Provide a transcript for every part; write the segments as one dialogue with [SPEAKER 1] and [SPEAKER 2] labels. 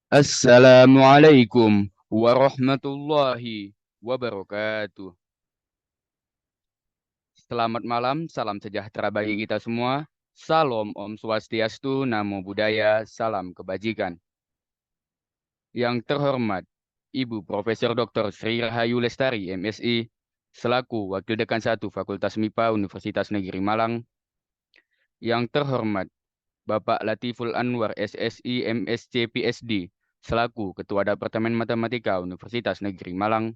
[SPEAKER 1] Assalamualaikum warahmatullahi wabarakatuh. Selamat malam, salam sejahtera bagi kita semua. Salam Om Swastiastu, Namo Buddhaya, salam kebajikan. Yang terhormat Ibu Profesor Dr. Sri Rahayu Lestari, MSI, selaku Wakil Dekan 1 Fakultas MIPA Universitas Negeri Malang. Yang terhormat Bapak Latiful Anwar, SSI, MSc, PSD, selaku Ketua Departemen Matematika Universitas Negeri Malang.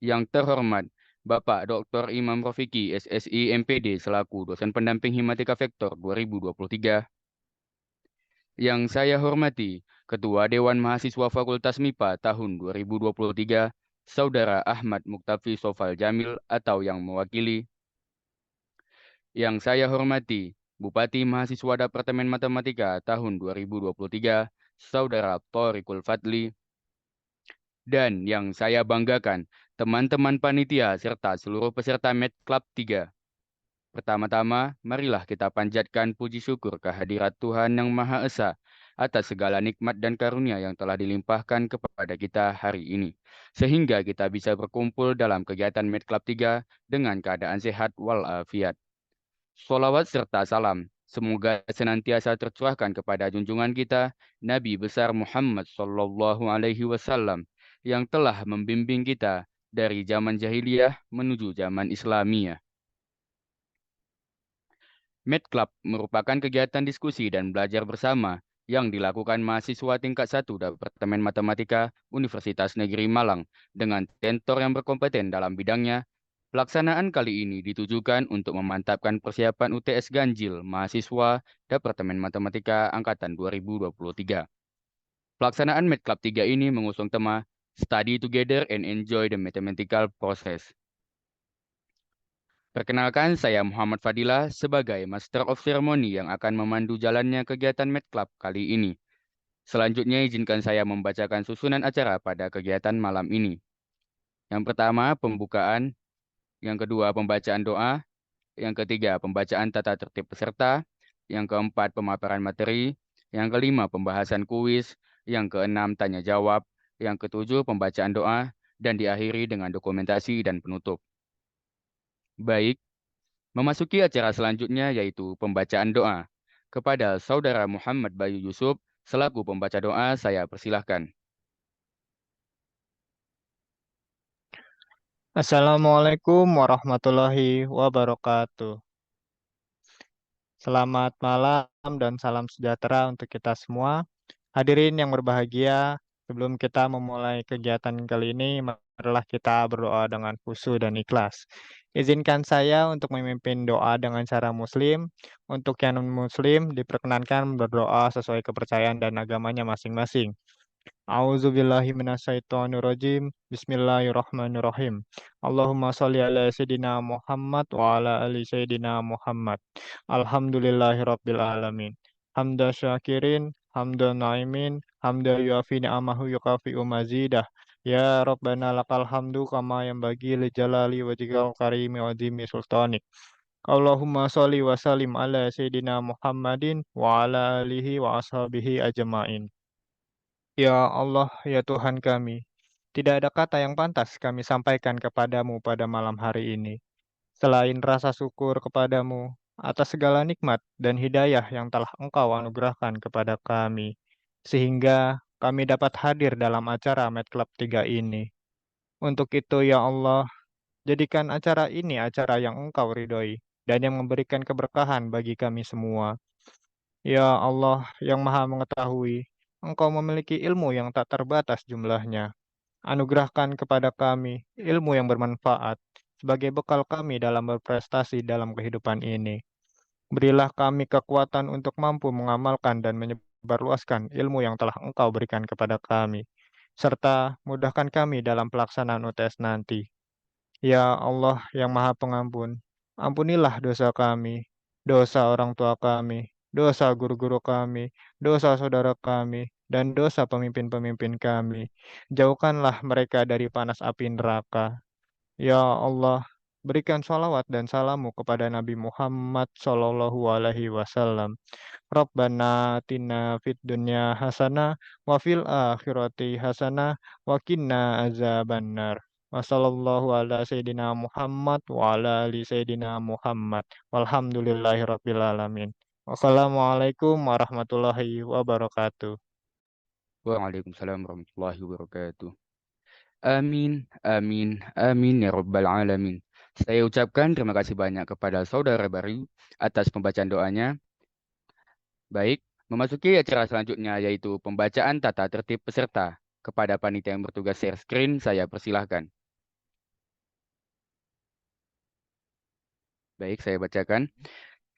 [SPEAKER 1] Yang terhormat Bapak Dr. Imam Rofiki, SSI, MPD, selaku dosen pendamping Himatika Vektor 2023. Yang saya hormati Ketua Dewan Mahasiswa Fakultas MIPA tahun 2023, Saudara Ahmad Muktafi Sofal Jamil atau yang mewakili. Yang saya hormati Bupati Mahasiswa Departemen Matematika tahun 2023, Saudara Thorikul Fadli. Dan yang saya banggakan, teman-teman panitia serta seluruh peserta Med Club 3. Pertama-tama, marilah kita panjatkan puji syukur kehadirat Tuhan Yang Maha Esa atas segala nikmat dan karunia yang telah dilimpahkan kepada kita hari ini. Sehingga kita bisa berkumpul dalam kegiatan Med Club 3 dengan keadaan sehat walafiat. Sholawat serta salam semoga senantiasa tercurahkan kepada junjungan kita, Nabi besar Muhammad Sallallahu Alaihi Wasallam, yang telah membimbing kita dari zaman jahiliyah menuju zaman Islamiyah. Med Club merupakan kegiatan diskusi dan belajar bersama yang dilakukan mahasiswa tingkat 1 Departemen Matematika Universitas Negeri Malang dengan tentor yang berkompeten dalam bidangnya. Pelaksanaan kali ini ditujukan untuk memantapkan persiapan UTS Ganjil mahasiswa Departemen Matematika Angkatan 2023. Pelaksanaan Med Club 3 ini mengusung tema Study Together and Enjoy the Mathematical Process. Perkenalkan, saya Muhammad Fadilah sebagai Master of Ceremony yang akan memandu jalannya kegiatan Med Club kali ini. Selanjutnya, izinkan saya membacakan susunan acara pada kegiatan malam ini. Yang pertama, pembukaan. Yang kedua, pembacaan doa. Yang ketiga, pembacaan tata tertib peserta. Yang keempat, pemaparan materi. Yang kelima, pembahasan kuis. Yang keenam, tanya jawab. Yang ketujuh, pembacaan doa. Dan diakhiri dengan dokumentasi dan penutup. Baik, memasuki acara selanjutnya yaitu pembacaan doa. Kepada Saudara Muhammad Bayu Yusuf, selaku pembaca doa, saya persilahkan.
[SPEAKER 2] Assalamualaikum warahmatullahi wabarakatuh. Selamat malam dan salam sejahtera untuk kita semua. Hadirin yang berbahagia, sebelum kita memulai kegiatan kali ini, marilah kita berdoa dengan khusyuk dan ikhlas. Izinkan saya untuk memimpin doa dengan cara Muslim. Untuk yang non-Muslim, diperkenankan berdoa sesuai kepercayaan dan agamanya masing-masing. A'udzubillahi minasyaitonirrajim. Bismillahirrahmanirrahim. Allahumma sholli ala sayyidina Muhammad wa ala ali sayyidina Muhammad. Alhamdulillahirabbil alamin. Hamda syakirin, hamda naimin, hamda yuafi ni'amahu yukafi'u mazidah. Ya Rabbana lakal hamdu kama yang bagi li jalali wajhikal karimi wa azimi sultanik. Allahumma sholli wa sallim ala sayyidina Muhammadin wa ala alihi wa ashabihi ajmain. Ya Allah, ya Tuhan kami, tidak ada kata yang pantas kami sampaikan kepadamu pada malam hari ini, selain rasa syukur kepadamu atas segala nikmat dan hidayah yang telah Engkau anugerahkan kepada kami, sehingga kami dapat hadir dalam acara Med Club 3 ini. Untuk itu, ya Allah, jadikan acara ini acara yang Engkau ridhoi dan yang memberikan keberkahan bagi kami semua. Ya Allah yang Maha Mengetahui, Engkau memiliki ilmu yang tak terbatas jumlahnya. Anugerahkan kepada kami ilmu yang bermanfaat sebagai bekal kami dalam berprestasi dalam kehidupan ini. Berilah kami kekuatan untuk mampu mengamalkan dan menyebarluaskan ilmu yang telah Engkau berikan kepada kami, serta mudahkan kami dalam pelaksanaan UTS nanti. Ya Allah yang Maha Pengampun, ampunilah dosa kami, dosa orang tua kami, dosa guru-guru kami, dosa saudara kami, dan dosa pemimpin-pemimpin kami. Jauhkanlah mereka dari panas api neraka. Ya Allah, Berikan sholawat dan salamu kepada Nabi Muhammad Sallallahu Alaihi Wasallam. Rabbana atina fid dunya hasanah wa fil akhirati hasanah wa qina azabannar. Wa sallallahu ala sayyidina Muhammad wa ala ali sayyidina Muhammad. Walhamdulillahi rabbil alamin. Wassalamualaikum warahmatullahi wabarakatuh.
[SPEAKER 1] Waalaikumsalam warahmatullahi wabarakatuh. Amin, amin, amin ya Rabbal Alamin. Saya ucapkan terima kasih banyak kepada saudara baru atas pembacaan doanya. Baik, memasuki acara selanjutnya yaitu pembacaan tata tertib peserta. Kepada panitia yang bertugas share screen, saya persilahkan. Baik, saya bacakan.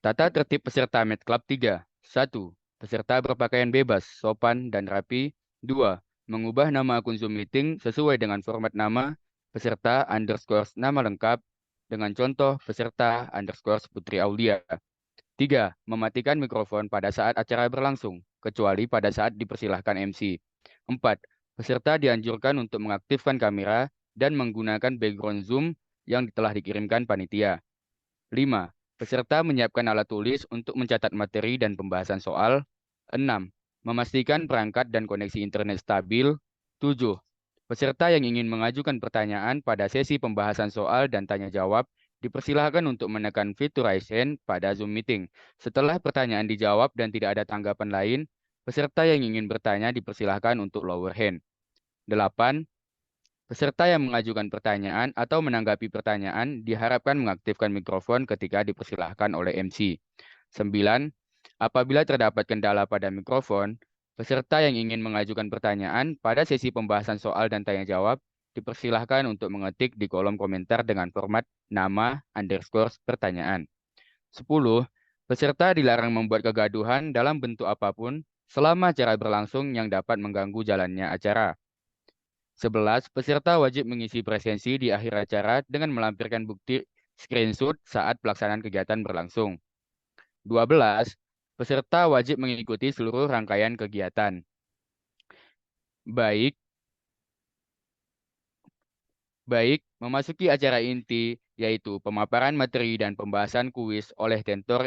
[SPEAKER 1] Tata tertib peserta Med Club 3. 1. Peserta berpakaian bebas, sopan, dan rapi. 2. Mengubah nama akun Zoom Meeting sesuai dengan format nama peserta underscore nama lengkap dengan contoh peserta underscore Putri Aulia. 3. Mematikan mikrofon pada saat acara berlangsung, kecuali pada saat dipersilahkan MC. 4. Peserta dianjurkan untuk mengaktifkan kamera dan menggunakan background Zoom yang telah dikirimkan panitia. 5. Peserta menyiapkan alat tulis untuk mencatat materi dan pembahasan soal. 6. Memastikan perangkat dan koneksi internet stabil. 7. Peserta yang ingin mengajukan pertanyaan pada sesi pembahasan soal dan tanya jawab dipersilahkan untuk menekan fitur raise hand pada Zoom Meeting. Setelah pertanyaan dijawab dan tidak ada tanggapan lain, peserta yang ingin bertanya dipersilahkan untuk lower hand. 8. Peserta yang mengajukan pertanyaan atau menanggapi pertanyaan diharapkan mengaktifkan mikrofon ketika dipersilahkan oleh MC. 9. Apabila terdapat kendala pada mikrofon, peserta yang ingin mengajukan pertanyaan pada sesi pembahasan soal dan tanya jawab dipersilahkan untuk mengetik di kolom komentar dengan format nama underscore pertanyaan. 10. Peserta dilarang membuat kegaduhan dalam bentuk apapun selama acara berlangsung yang dapat mengganggu jalannya acara. 11. Peserta wajib mengisi presensi di akhir acara dengan melampirkan bukti screenshot saat pelaksanaan kegiatan berlangsung. 12. Peserta wajib mengikuti seluruh rangkaian kegiatan. Baik, memasuki acara inti, yaitu pemaparan materi dan pembahasan kuis oleh tentor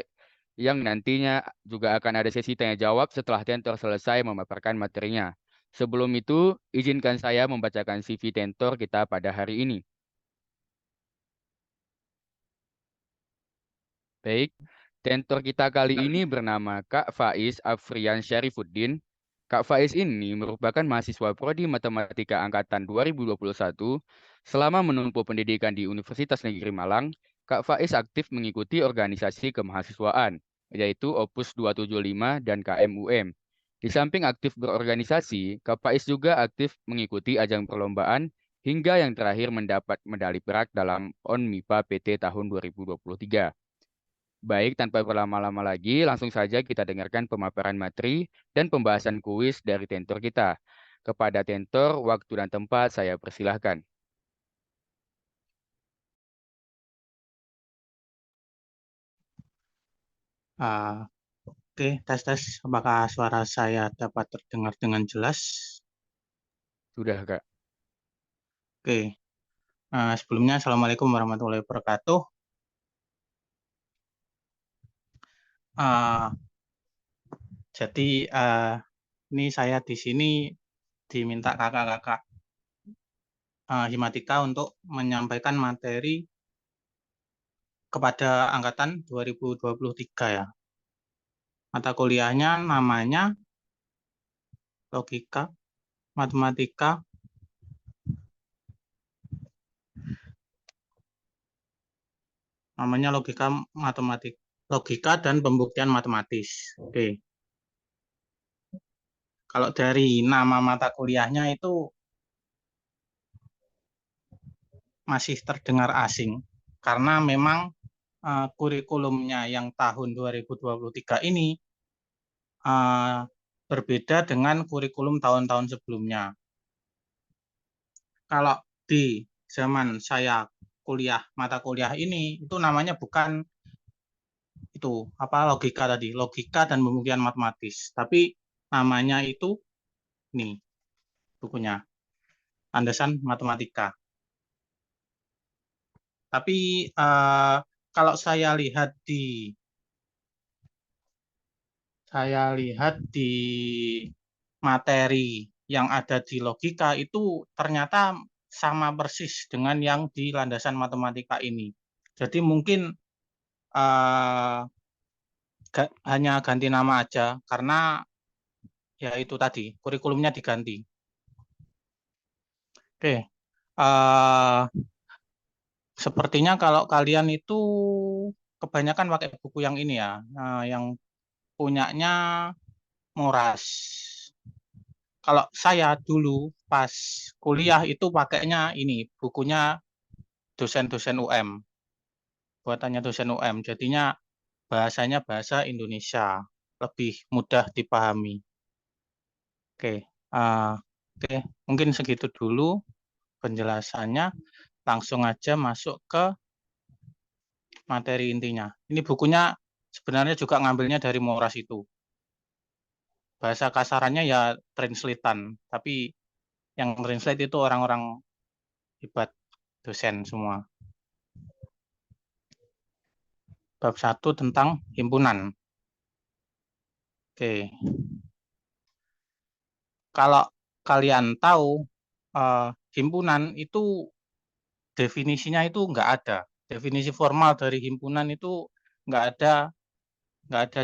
[SPEAKER 1] yang nantinya juga akan ada sesi tanya jawab setelah tentor selesai memaparkan materinya. Sebelum itu, izinkan saya membacakan CV tentor kita pada hari ini. Baik, tentor kita kali ini bernama Kak Faiz Afrian Syarifuddin. Kak Faiz ini merupakan mahasiswa Prodi Matematika Angkatan 2021. Selama menempuh pendidikan di Universitas Negeri Malang, Kak Faiz aktif mengikuti organisasi kemahasiswaan, yaitu Opus 275 dan KMUM. Di samping aktif berorganisasi, Kak Faiz juga aktif mengikuti ajang perlombaan hingga yang terakhir mendapat medali perak dalam ONMIPA PT tahun 2023. Baik, tanpa berlama-lama lagi, langsung saja kita dengarkan pemaparan materi dan pembahasan kuis dari tentor kita. Kepada tentor, waktu dan tempat saya persilahkan.
[SPEAKER 3] Oke, tes. Apakah suara saya dapat terdengar dengan jelas?
[SPEAKER 1] Sudah, Kak.
[SPEAKER 3] Oke. Sebelumnya, Assalamualaikum warahmatullahi wabarakatuh. Uh, jadi, ini saya di sini diminta kakak-kakak Himatika untuk menyampaikan materi kepada angkatan 2023 ya. Mata kuliahnya namanya Logika Matematika Logika dan Pembuktian Matematis. Oke. Kalau dari nama mata kuliahnya itu masih terdengar asing karena memang kurikulumnya yang tahun 2023 ini berbeda dengan kurikulum tahun-tahun sebelumnya. Kalau di zaman saya kuliah mata kuliah ini itu namanya bukan itu logika tadi, logika dan pembuktian matematis, tapi namanya itu nih bukunya Landasan Matematika. Tapi kalau saya lihat di materi yang ada di logika itu ternyata sama persis dengan yang di landasan matematika ini. Jadi mungkin hanya ganti nama aja karena ya itu tadi kurikulumnya diganti. Oke, sepertinya kalau kalian itu kebanyakan pakai buku yang ini ya, yang punyanya Moras. Kalau saya dulu pas kuliah itu pakainya ini, bukunya dosen-dosen UM, buatannya dosen UM. Jadinya bahasanya bahasa Indonesia, lebih mudah dipahami. Oke, oke, mungkin segitu dulu penjelasannya. Langsung aja masuk ke materi intinya. Ini bukunya sebenarnya juga ngambilnya dari Moras itu. Bahasa kasarannya ya translatean, tapi yang translate itu orang-orang hebat, dosen semua. Bab 1 tentang himpunan. Oke. Kalau kalian tahu, himpunan itu definisinya itu nggak ada. Definisi formal dari himpunan itu nggak ada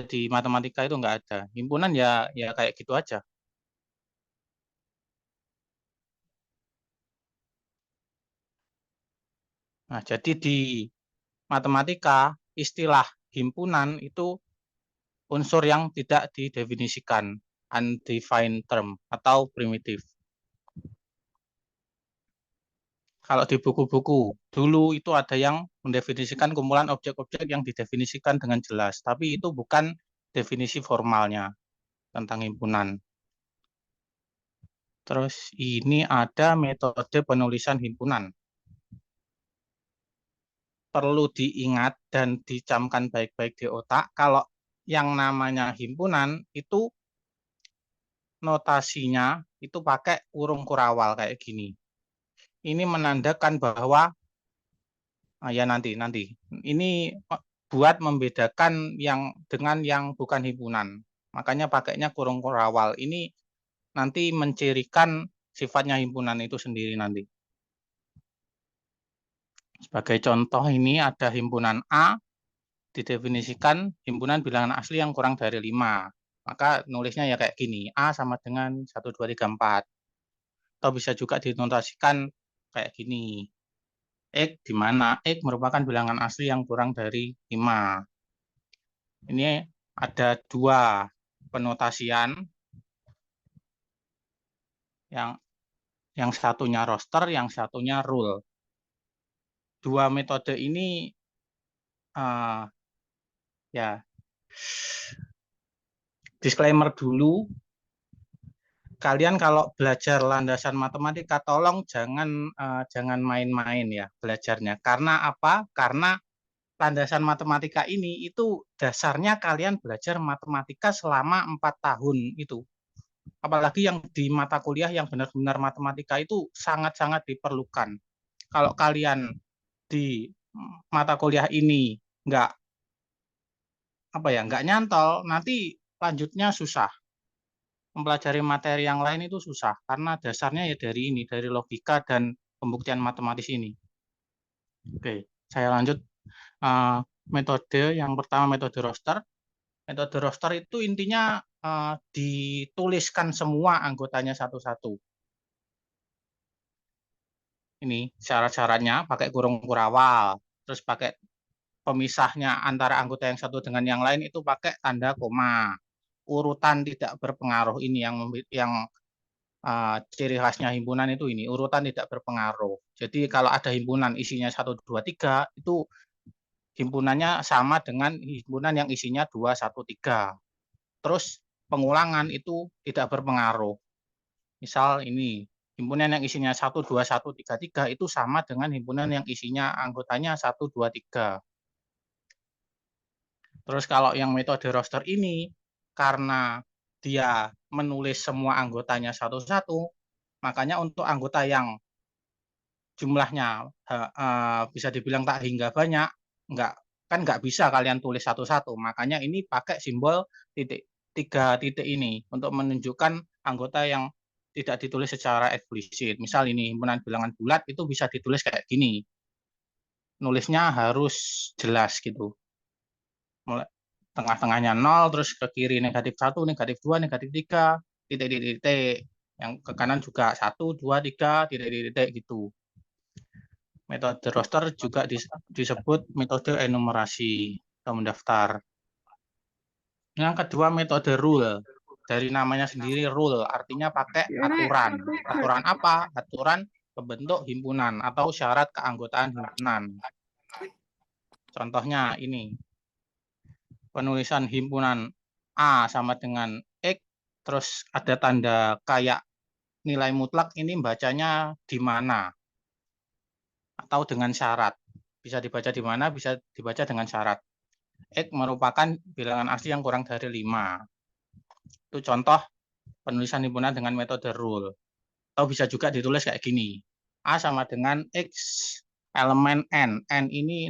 [SPEAKER 3] di matematika itu nggak ada. Himpunan ya kayak gitu aja. Nah, jadi di matematika istilah himpunan itu unsur yang tidak didefinisikan, undefined term atau primitif. Kalau di buku-buku dulu itu ada yang mendefinisikan kumpulan objek-objek yang didefinisikan dengan jelas, tapi itu bukan definisi formalnya tentang himpunan. Terus ini ada metode penulisan himpunan. Perlu diingat dan dicamkan baik-baik di otak kalau yang namanya himpunan itu notasinya itu pakai kurung kurawal kayak gini. Ini menandakan bahwa ya nanti ini buat membedakan yang dengan yang bukan himpunan. Makanya pakainya kurung kurawal. Ini nanti mencirikan sifatnya himpunan itu sendiri nanti. Sebagai contoh ini ada himpunan A, didefinisikan himpunan bilangan asli yang kurang dari 5. Maka nulisnya ya kayak gini, A sama dengan 1, 2, 3, 4. Atau bisa juga dinotasikan kayak gini. X di mana X merupakan bilangan asli yang kurang dari 5. Ini ada dua penotasian. Yang satunya roster, yang satunya rule. Dua metode ini ya disclaimer dulu, kalian kalau belajar landasan matematika tolong jangan main-main ya belajarnya. Karena apa? Karena landasan matematika ini itu dasarnya kalian belajar matematika selama 4 tahun itu. Apalagi yang di mata kuliah yang benar-benar matematika itu sangat-sangat diperlukan. Kalau kalian di mata kuliah ini nggak nyantol, nanti lanjutnya susah. Mempelajari materi yang lain itu susah karena dasarnya ya dari logika dan pembuktian matematis ini. Oke, saya lanjut. Metode yang pertama metode roster. Metode roster itu intinya dituliskan semua anggotanya satu-satu. Ini syarat-syaratnya pakai kurung kurawal, terus pakai pemisahnya antara anggota yang satu dengan yang lain itu pakai tanda koma. Urutan tidak berpengaruh ini yang ciri khasnya himpunan itu ini, urutan tidak berpengaruh. Jadi kalau ada himpunan isinya 1, 2, 3, itu himpunannya sama dengan himpunan yang isinya 2, 1, 3. Terus pengulangan itu tidak berpengaruh. Misal ini, himpunan yang isinya 1, 2, 1, 3, 3 itu sama dengan himpunan yang isinya anggotanya 1, 2, 3. Terus kalau yang metode roster ini, karena dia menulis semua anggotanya satu-satu, makanya untuk anggota yang jumlahnya bisa dibilang tak hingga banyak, nggak bisa kalian tulis satu-satu. Makanya ini pakai simbol tiga titik ini untuk menunjukkan anggota yang tidak ditulis secara eksplisit. Misal ini himpunan bilangan bulat itu bisa ditulis kayak gini. Nulisnya harus jelas gitu. Mulai tengah-tengahnya 0, terus ke kiri -1, -2, -3, titik-titik. Yang ke kanan juga 1, 2, 3, titik-titik gitu. Metode roster juga disebut metode enumerasi atau mendaftar. Yang kedua metode rule. Dari namanya sendiri rule, artinya pakai aturan. Aturan apa? Aturan pembentuk himpunan atau syarat keanggotaan himpunan. Contohnya ini. Penulisan himpunan A sama dengan X, terus ada tanda kayak nilai mutlak, ini bacanya di mana? Atau dengan syarat. Bisa dibaca di mana, bisa dibaca dengan syarat. X merupakan bilangan asli yang kurang dari 5. Itu contoh penulisan himpunan dengan metode rule. Atau bisa juga ditulis kayak gini. A sama dengan X elemen N. N ini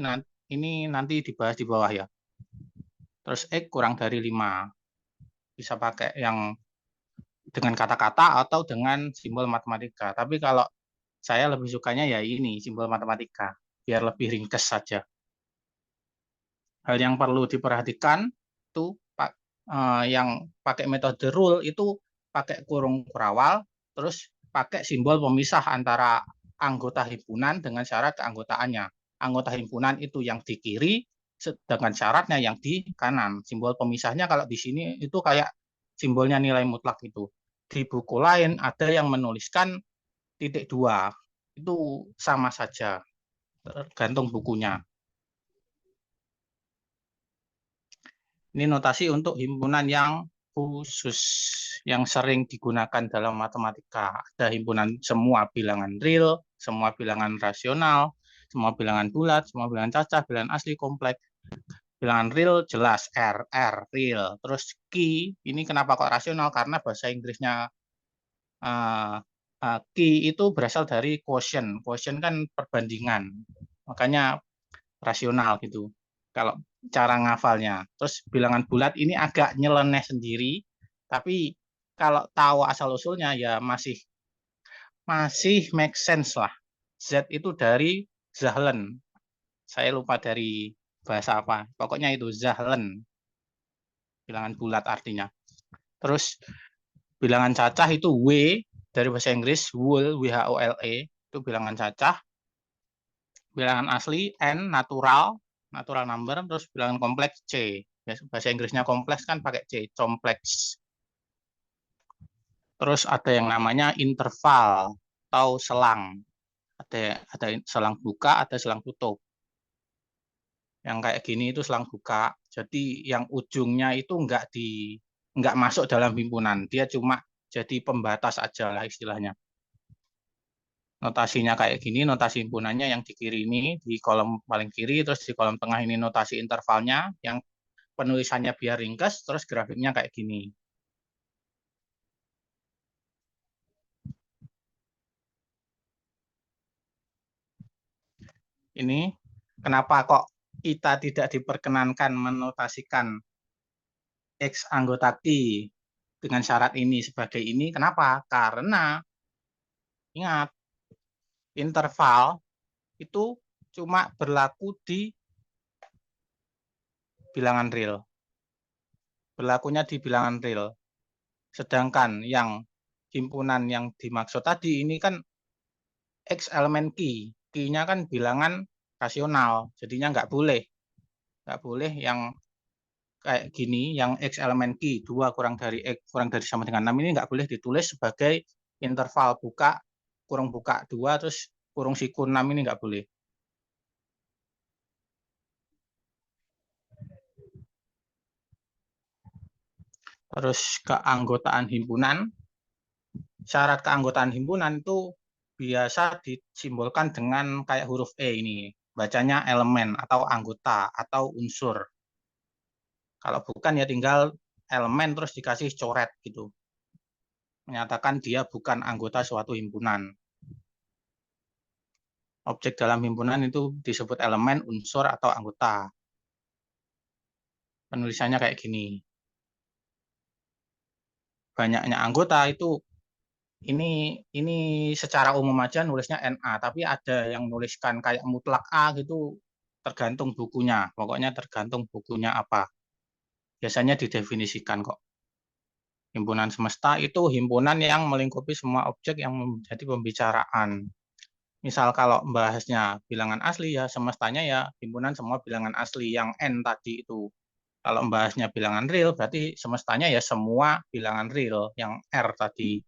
[SPEAKER 3] nanti dibahas di bawah ya. Terus X kurang dari 5. Bisa pakai yang dengan kata-kata atau dengan simbol matematika. Tapi kalau saya lebih sukanya ya ini, simbol matematika. Biar lebih ringkas saja. Hal yang perlu diperhatikan itu yang pakai metode rule itu pakai kurung kurawal, terus pakai simbol pemisah antara anggota himpunan dengan syarat keanggotaannya. Anggota himpunan itu yang di kiri, sedangkan syaratnya yang di kanan. Simbol pemisahnya kalau di sini itu kayak simbolnya nilai mutlak itu. Di buku lain ada yang menuliskan -2. Itu sama saja, tergantung bukunya. Ini notasi untuk himpunan yang khusus, yang sering digunakan dalam matematika. Ada himpunan semua bilangan real, semua bilangan rasional, semua bilangan bulat, semua bilangan cacah, bilangan asli, kompleks. Bilangan real jelas R, real. Terus key, ini kenapa kok rasional? Karena bahasa Inggrisnya key itu berasal dari quotient. Quotient kan perbandingan. Makanya rasional gitu. Kalau cara ngafalnya. Terus bilangan bulat ini agak nyeleneh sendiri, tapi kalau tahu asal-usulnya ya masih make sense lah. Z itu dari Zahlen. Saya lupa dari bahasa apa. Pokoknya itu Zahlen. Bilangan bulat artinya. Terus bilangan cacah itu W dari bahasa Inggris, whole, W-H-O-L-E, itu bilangan cacah. Bilangan asli N, natural number, terus bilangan kompleks C. Bahasa Inggrisnya kompleks kan pakai C, kompleks. Terus ada yang namanya interval atau selang. Ada selang buka, ada selang tutup. Yang kayak gini itu selang buka. Jadi yang ujungnya itu nggak masuk dalam himpunan. Dia cuma jadi pembatas aja lah istilahnya. Notasinya kayak gini, notasi himpunannya yang di kiri ini, di kolom paling kiri, terus di kolom tengah ini notasi intervalnya, yang penulisannya biar ringkas, terus grafiknya kayak gini. Ini kenapa kok kita tidak diperkenankan menotasikan X anggota Q dengan syarat ini sebagai ini? Kenapa? Karena ingat, interval itu cuma berlaku di bilangan real. Berlakunya di bilangan real. Sedangkan yang himpunan yang dimaksud tadi ini kan X elemen Q. Q-nya kan bilangan rasional. Jadinya nggak boleh. Nggak boleh yang kayak gini, yang X elemen Q, 2 kurang dari X kurang dari sama dengan 6 ini nggak boleh ditulis sebagai interval buka, kurung buka 2, terus kurung siku 6 ini nggak boleh. Terus keanggotaan himpunan. Syarat keanggotaan himpunan itu biasa disimbolkan dengan kayak huruf E ini. Bacanya elemen atau anggota atau unsur. Kalau bukan ya tinggal elemen terus dikasih coret gitu. Menyatakan dia bukan anggota suatu himpunan. Objek dalam himpunan itu disebut elemen, unsur, atau anggota. Penulisannya kayak gini. Banyaknya anggota itu ini secara umum aja nulisnya NA, tapi ada yang nuliskan kayak mutlak A gitu, tergantung bukunya. Pokoknya tergantung bukunya apa. Biasanya didefinisikan kok. Himpunan semesta itu himpunan yang melingkupi semua objek yang menjadi pembicaraan. Misal kalau membahasnya bilangan asli ya semestanya ya himpunan semua bilangan asli yang N tadi itu. Kalau membahasnya bilangan real berarti semestanya ya semua bilangan real yang R tadi.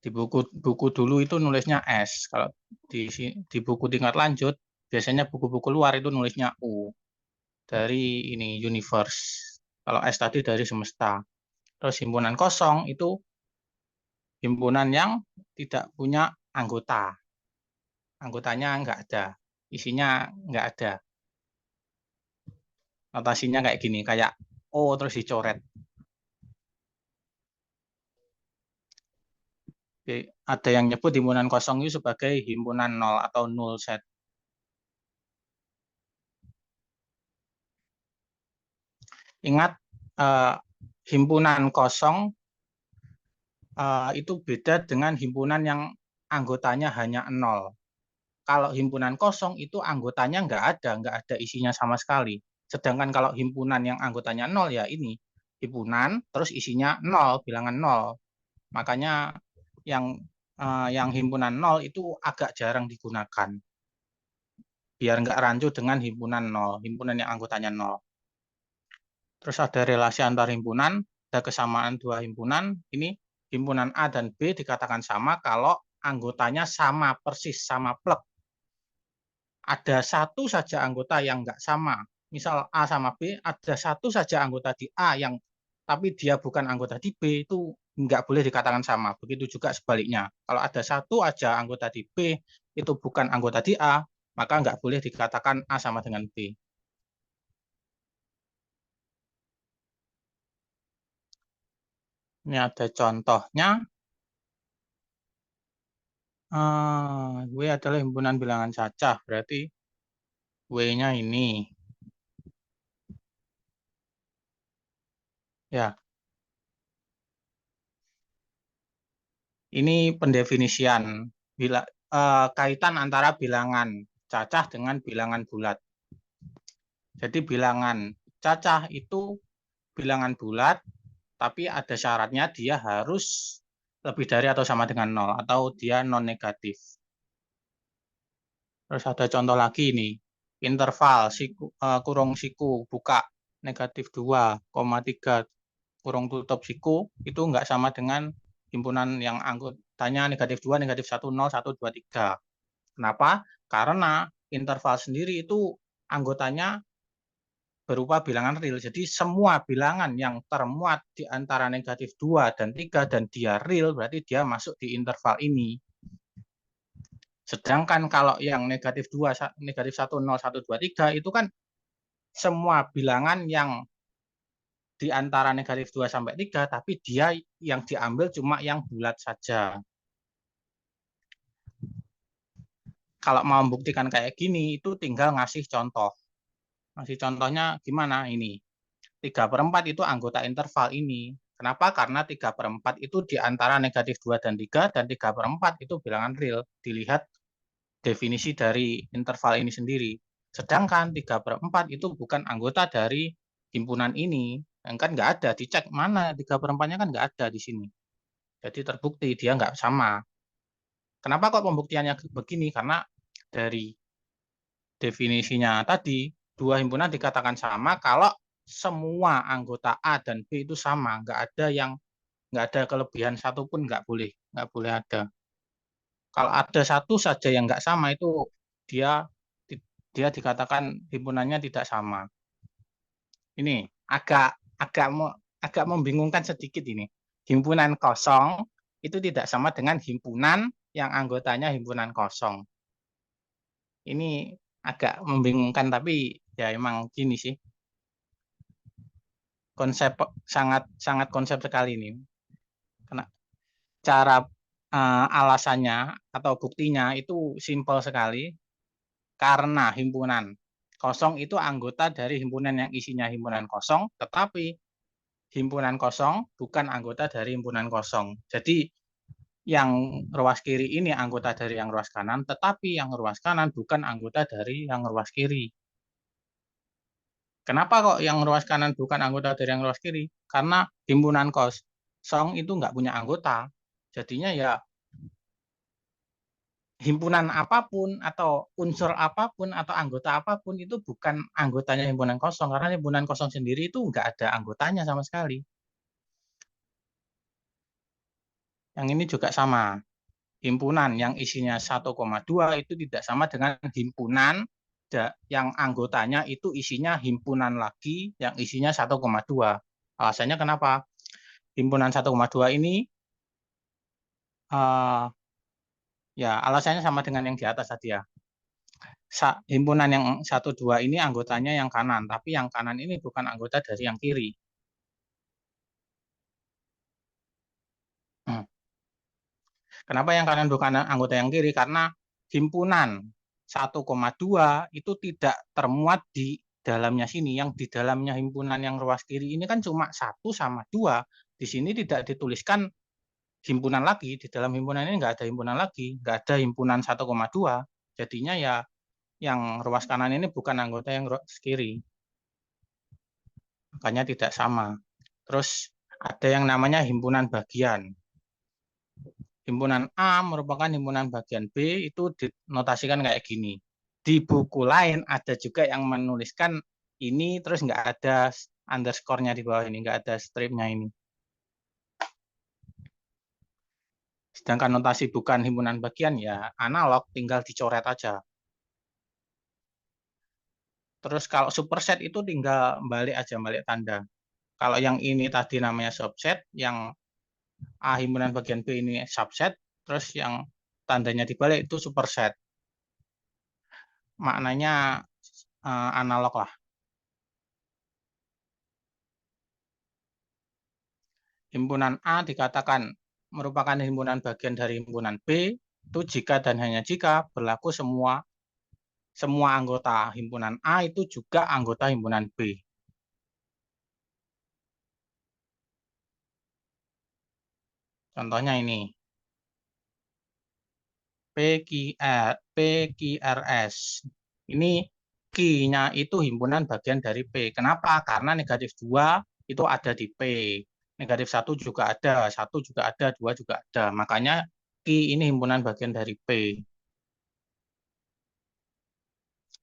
[SPEAKER 3] Di buku dulu itu nulisnya S. Kalau di buku tingkat lanjut biasanya buku-buku luar itu nulisnya U dari ini universe. Kalau S tadi dari semesta. Terus himpunan kosong itu himpunan yang tidak punya anggota. Anggotanya nggak ada, isinya nggak ada. Notasinya kayak gini, kayak O terus dicoret. Ada yang nyebut himpunan kosong itu sebagai himpunan nol atau null set. Ingat, himpunan kosong itu beda dengan himpunan yang anggotanya hanya nol. Kalau himpunan kosong itu anggotanya nggak ada isinya sama sekali. Sedangkan kalau himpunan yang anggotanya nol ya ini himpunan terus isinya nol, bilangan nol. Makanya yang himpunan nol itu agak jarang digunakan. Biar nggak rancu dengan himpunan nol, himpunan yang anggotanya nol. Terus ada relasi antar himpunan, ada kesamaan dua himpunan. Ini himpunan A dan B dikatakan sama kalau anggotanya sama persis, sama plek. Ada satu saja anggota yang nggak sama. Misal A sama B, ada satu saja anggota di A yang tapi dia bukan anggota di B, itu nggak boleh dikatakan sama. Begitu juga sebaliknya. Kalau ada satu aja anggota di B, itu bukan anggota di A, maka nggak boleh dikatakan A sama dengan B. Ini ada contohnya. W adalah himpunan bilangan cacah, berarti W-nya ini. Ya, ini pendefinisian kaitan antara bilangan cacah dengan bilangan bulat. Jadi bilangan cacah itu bilangan bulat, tapi ada syaratnya dia harus lebih dari atau sama dengan 0, atau dia non-negatif. Terus ada contoh lagi ini, interval kurung siku buka negatif 2,3 kurung tutup siku, itu nggak sama dengan himpunan yang anggotanya negatif 2, negatif 1, 0, 1, 2, 3. Kenapa? Karena interval sendiri itu anggotanya berupa bilangan real. Jadi semua bilangan yang termuat di antara negatif 2 dan 3 dan dia real, berarti dia masuk di interval ini. Sedangkan kalau yang negatif 2, negatif 1, 0, 1, 2, 3 itu kan semua bilangan yang di antara negatif 2 sampai 3, tapi dia yang diambil cuma yang bulat saja. Kalau mau membuktikan kayak gini, itu tinggal ngasih contoh. Ngasih contohnya gimana ini? 3/4 itu anggota interval ini. Kenapa? Karena 3/4 itu di antara negatif 2 dan 3, dan 3/4 itu bilangan real. Dilihat definisi dari interval ini sendiri. Sedangkan 3/4 itu bukan anggota dari himpunan ini. Kan nggak ada, dicek mana 3/4-nya kan nggak ada di sini. Jadi terbukti dia nggak sama. Kenapa kok pembuktiannya begini? Karena dari definisinya tadi, dua himpunan dikatakan sama kalau semua anggota A dan B itu sama, nggak ada kelebihan satupun, nggak boleh ada. Kalau ada satu saja yang nggak sama itu dia dikatakan himpunannya tidak sama. Ini agak membingungkan sedikit ini. Himpunan kosong itu tidak sama dengan himpunan yang anggotanya himpunan kosong. Ini agak membingungkan, tapi ya emang gini sih. Konsep sangat konsep sekali ini. Karena cara alasannya atau buktinya itu simpel sekali. Karena himpunan kosong itu anggota dari himpunan yang isinya himpunan kosong, tetapi himpunan kosong bukan anggota dari himpunan kosong. Jadi yang ruas kiri ini anggota dari yang ruas kanan, tetapi yang ruas kanan bukan anggota dari yang ruas kiri. Kenapa kok yang ruas kanan bukan anggota dari yang ruas kiri? Karena himpunan kosong itu nggak punya anggota. Jadinya ya himpunan apapun atau unsur apapun atau anggota apapun itu bukan anggotanya himpunan kosong, karena himpunan kosong sendiri itu nggak ada anggotanya sama sekali. Yang ini juga sama. Himpunan yang isinya 1,2 itu tidak sama dengan himpunan yang anggotanya itu isinya himpunan lagi yang isinya 1,2. Alasannya kenapa? Himpunan 1,2 ini ya alasannya sama dengan yang di atas tadi ya. Himpunan yang 1,2 ini anggotanya yang kanan, tapi yang kanan ini bukan anggota dari yang kiri. Kenapa yang kanan bukan anggota yang kiri? Karena himpunan 1,2 itu tidak termuat di dalamnya sini. Yang di dalamnya himpunan yang ruas kiri ini kan cuma 1 sama 2. Di sini tidak dituliskan himpunan lagi. Di dalam himpunan ini nggak ada himpunan lagi. Nggak ada himpunan 1,2. Jadinya ya yang ruas kanan ini bukan anggota yang ruas kiri. Makanya tidak sama. Terus ada yang namanya himpunan bagian. Himpunan A merupakan himpunan bagian B, itu dinotasikan kayak gini. Di buku lain ada juga yang menuliskan ini, terus nggak ada underscore-nya di bawah ini, nggak ada stripnya ini. Sedangkan notasi bukan himpunan bagian ya analog, tinggal dicoret aja. Terus kalau superset itu tinggal balik aja, balik tanda. Kalau yang ini tadi namanya subset, yang A himpunan bagian B ini subset, terus yang tandanya dibalik itu superset. Maknanya analog lah. Himpunan A dikatakan merupakan himpunan bagian dari himpunan B itu jika dan hanya jika berlaku semua anggota himpunan A itu juga anggota himpunan B. Contohnya ini. PQRS. Ini Q-nya itu himpunan bagian dari P. Kenapa? Karena negatif 2 itu ada di P. Negatif 1 juga ada, 1 juga ada, 2 juga ada. Makanya Q ini himpunan bagian dari P.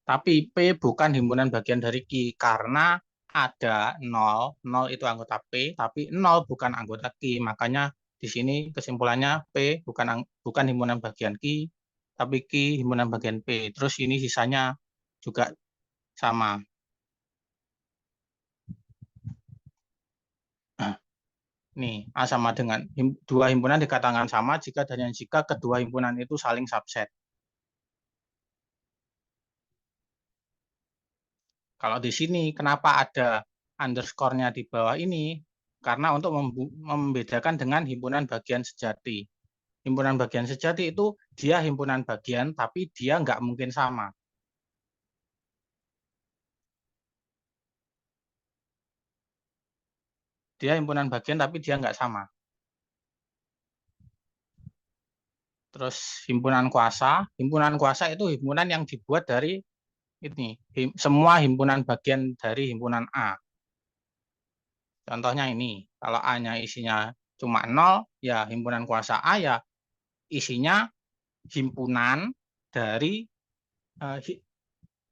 [SPEAKER 3] Tapi P bukan himpunan bagian dari Q karena ada 0. 0 itu anggota P, tapi 0 bukan anggota Q. Makanya di sini kesimpulannya P bukan himpunan bagian Q, tapi Q himpunan bagian P. Terus ini sisanya juga sama. Nah, nih, A sama dengan dua himpunan dikatakan sama jika dan jika kedua himpunan itu saling subset. Kalau di sini, kenapa ada underscore-nya di bawah ini? Karena untuk membedakan dengan himpunan bagian sejati. Himpunan bagian sejati itu dia himpunan bagian, tapi dia nggak mungkin sama. Dia himpunan bagian, tapi dia nggak sama. Terus himpunan kuasa itu himpunan yang dibuat dari ini, semua himpunan bagian dari himpunan A. Contohnya ini, kalau A-nya isinya cuma 0, ya himpunan kuasa A ya isinya himpunan dari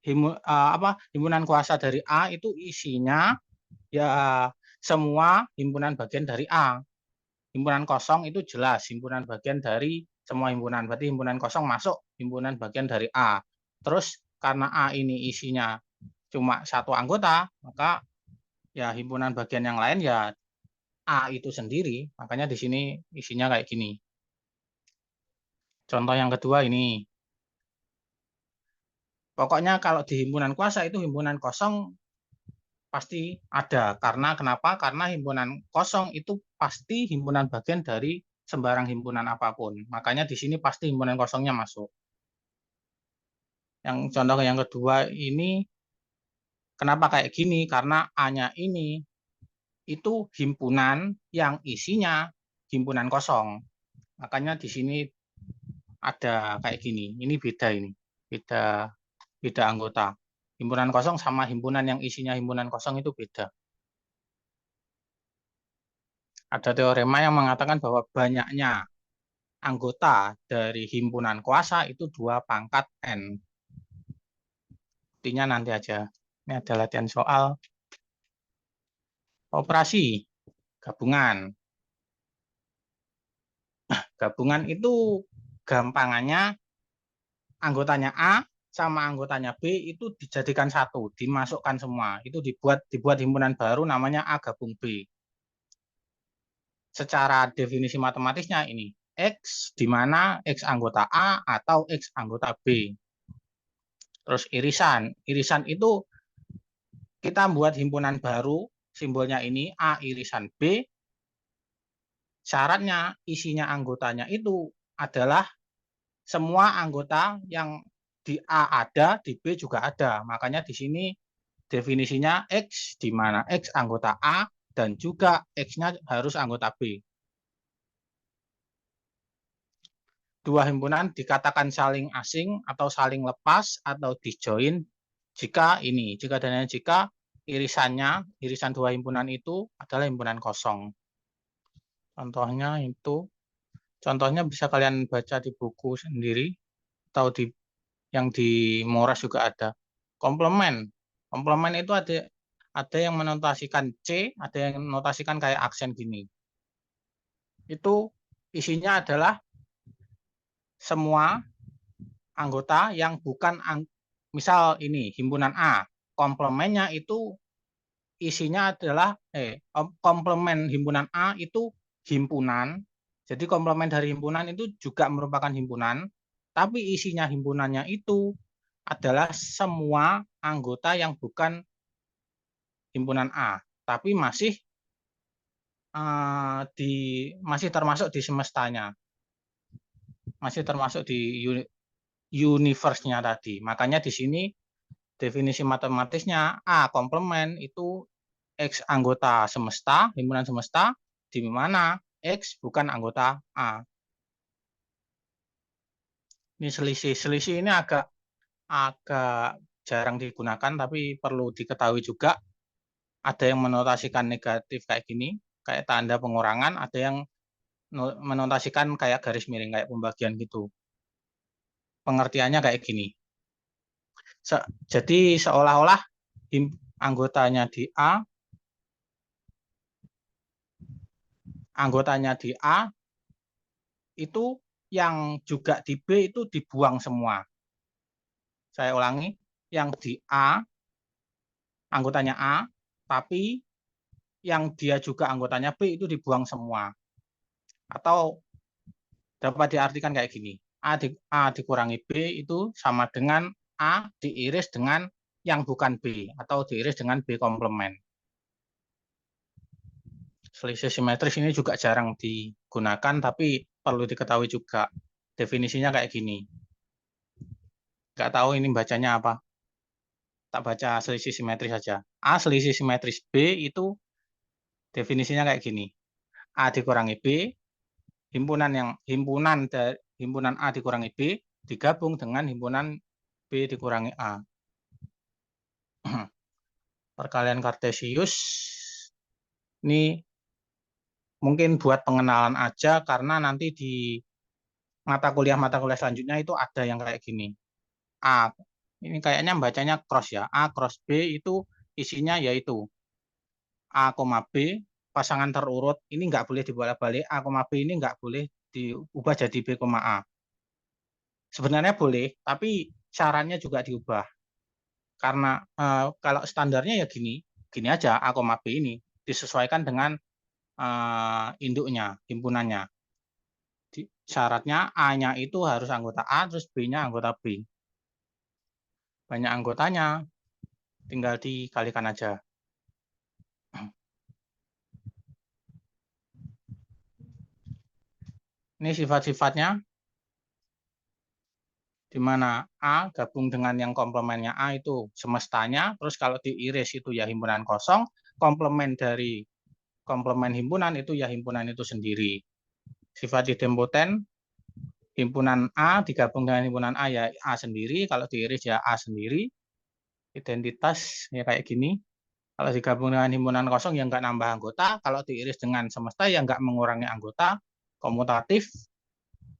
[SPEAKER 3] himpunan kuasa dari A itu isinya ya semua himpunan bagian dari A. Himpunan kosong itu jelas himpunan bagian dari semua himpunan. Berarti himpunan kosong masuk himpunan bagian dari A. Terus karena A ini isinya cuma satu anggota, maka ya himpunan bagian yang lain ya A itu sendiri. Makanya di sini isinya kayak gini. Contoh yang kedua ini. Pokoknya kalau di himpunan kuasa itu himpunan kosong pasti ada. Karena kenapa? Karena himpunan kosong itu pasti himpunan bagian dari sembarang himpunan apapun. Makanya di sini pasti himpunan kosongnya masuk. Yang contoh yang kedua ini, kenapa kayak gini? Karena A-nya ini itu himpunan yang isinya himpunan kosong. Makanya di sini ada kayak gini. Ini beda ini. Beda anggota. Himpunan kosong sama himpunan yang isinya himpunan kosong itu beda. Ada teorema yang mengatakan bahwa banyaknya anggota dari himpunan kuasa itu 2 pangkat N. Buktinya nanti aja. Ini ada latihan soal. Operasi gabungan. Gabungan itu gampangannya anggotanya A sama anggotanya B itu dijadikan satu, dimasukkan semua. Itu dibuat himpunan baru namanya A gabung B. Secara definisi matematisnya ini, X di mana X anggota A atau X anggota B. Terus irisan. Irisan itu kita buat himpunan baru, simbolnya ini A irisan B. Syaratnya isinya anggotanya itu adalah semua anggota yang di A ada, di B juga ada. Makanya di sini definisinya X di mana X anggota A dan juga X-nya harus anggota B. Dua himpunan dikatakan saling asing atau saling lepas atau disjoin jika irisan dua himpunan itu adalah himpunan kosong. Contohnya bisa kalian baca di buku sendiri atau yang di Moras juga ada. Komplement itu ada yang menotasikan C, ada yang menotasikan kayak aksen gini. Itu isinya adalah semua anggota yang bukan misal ini himpunan A, komplemennya itu isinya adalah komplemen himpunan A itu himpunan. Jadi komplemen dari himpunan itu juga merupakan himpunan, tapi isinya himpunannya itu adalah semua anggota yang bukan himpunan A, tapi masih termasuk di semestanya, masih termasuk di universe-nya tadi. Makanya di sini definisi matematisnya A komplemen itu X anggota semesta, himpunan semesta, di mana X bukan anggota A. Ini selisih ini agak jarang digunakan, tapi perlu diketahui juga. Ada yang menotasikan negatif kayak gini, kayak tanda pengurangan, ada yang menotasikan kayak garis miring, kayak pembagian gitu. Pengertiannya kayak gini. Jadi seolah-olah anggotanya di A itu yang juga di B itu dibuang semua. Saya ulangi, yang di A anggotanya A, tapi yang dia juga anggotanya B itu dibuang semua. Atau dapat diartikan kayak gini, A dikurangi B itu sama dengan A diiris dengan yang bukan B, atau diiris dengan B komplement. Selisih simetris ini juga jarang digunakan, tapi perlu diketahui juga. Definisinya kayak gini. Nggak tahu ini bacanya apa. Tak baca selisih simetris saja. A selisih simetris B itu definisinya kayak gini. A dikurangi B, himpunan A dikurangi B digabung dengan himpunan B dikurangi A. Perkalian Kartesius ini mungkin buat pengenalan aja, karena nanti di mata kuliah selanjutnya itu ada yang kayak gini. A, ini kayaknya bacanya cross ya. A cross B itu isinya yaitu A, B, pasangan terurut. Ini nggak boleh dibolak-balik. A, B ini nggak boleh diubah jadi B, A. Sebenarnya boleh, tapi syaratnya juga diubah. Karena kalau standarnya ya gini aja, A, B ini disesuaikan dengan induknya, himpunannya. Syaratnya A-nya itu harus anggota A, terus B-nya anggota B. Banyak anggotanya, tinggal dikalikan aja. Ini sifat-sifatnya, di mana A gabung dengan yang komplemennya A itu semestanya, terus kalau diiris itu ya himpunan kosong, komplemen dari komplemen himpunan itu ya himpunan itu sendiri. Sifat idempoten, himpunan A digabung dengan himpunan A ya A sendiri, kalau diiris ya A sendiri. Identitas ya kayak gini. Kalau digabung dengan himpunan kosong ya nggak nambah anggota, kalau diiris dengan semesta ya nggak mengurangi anggota. Komutatif,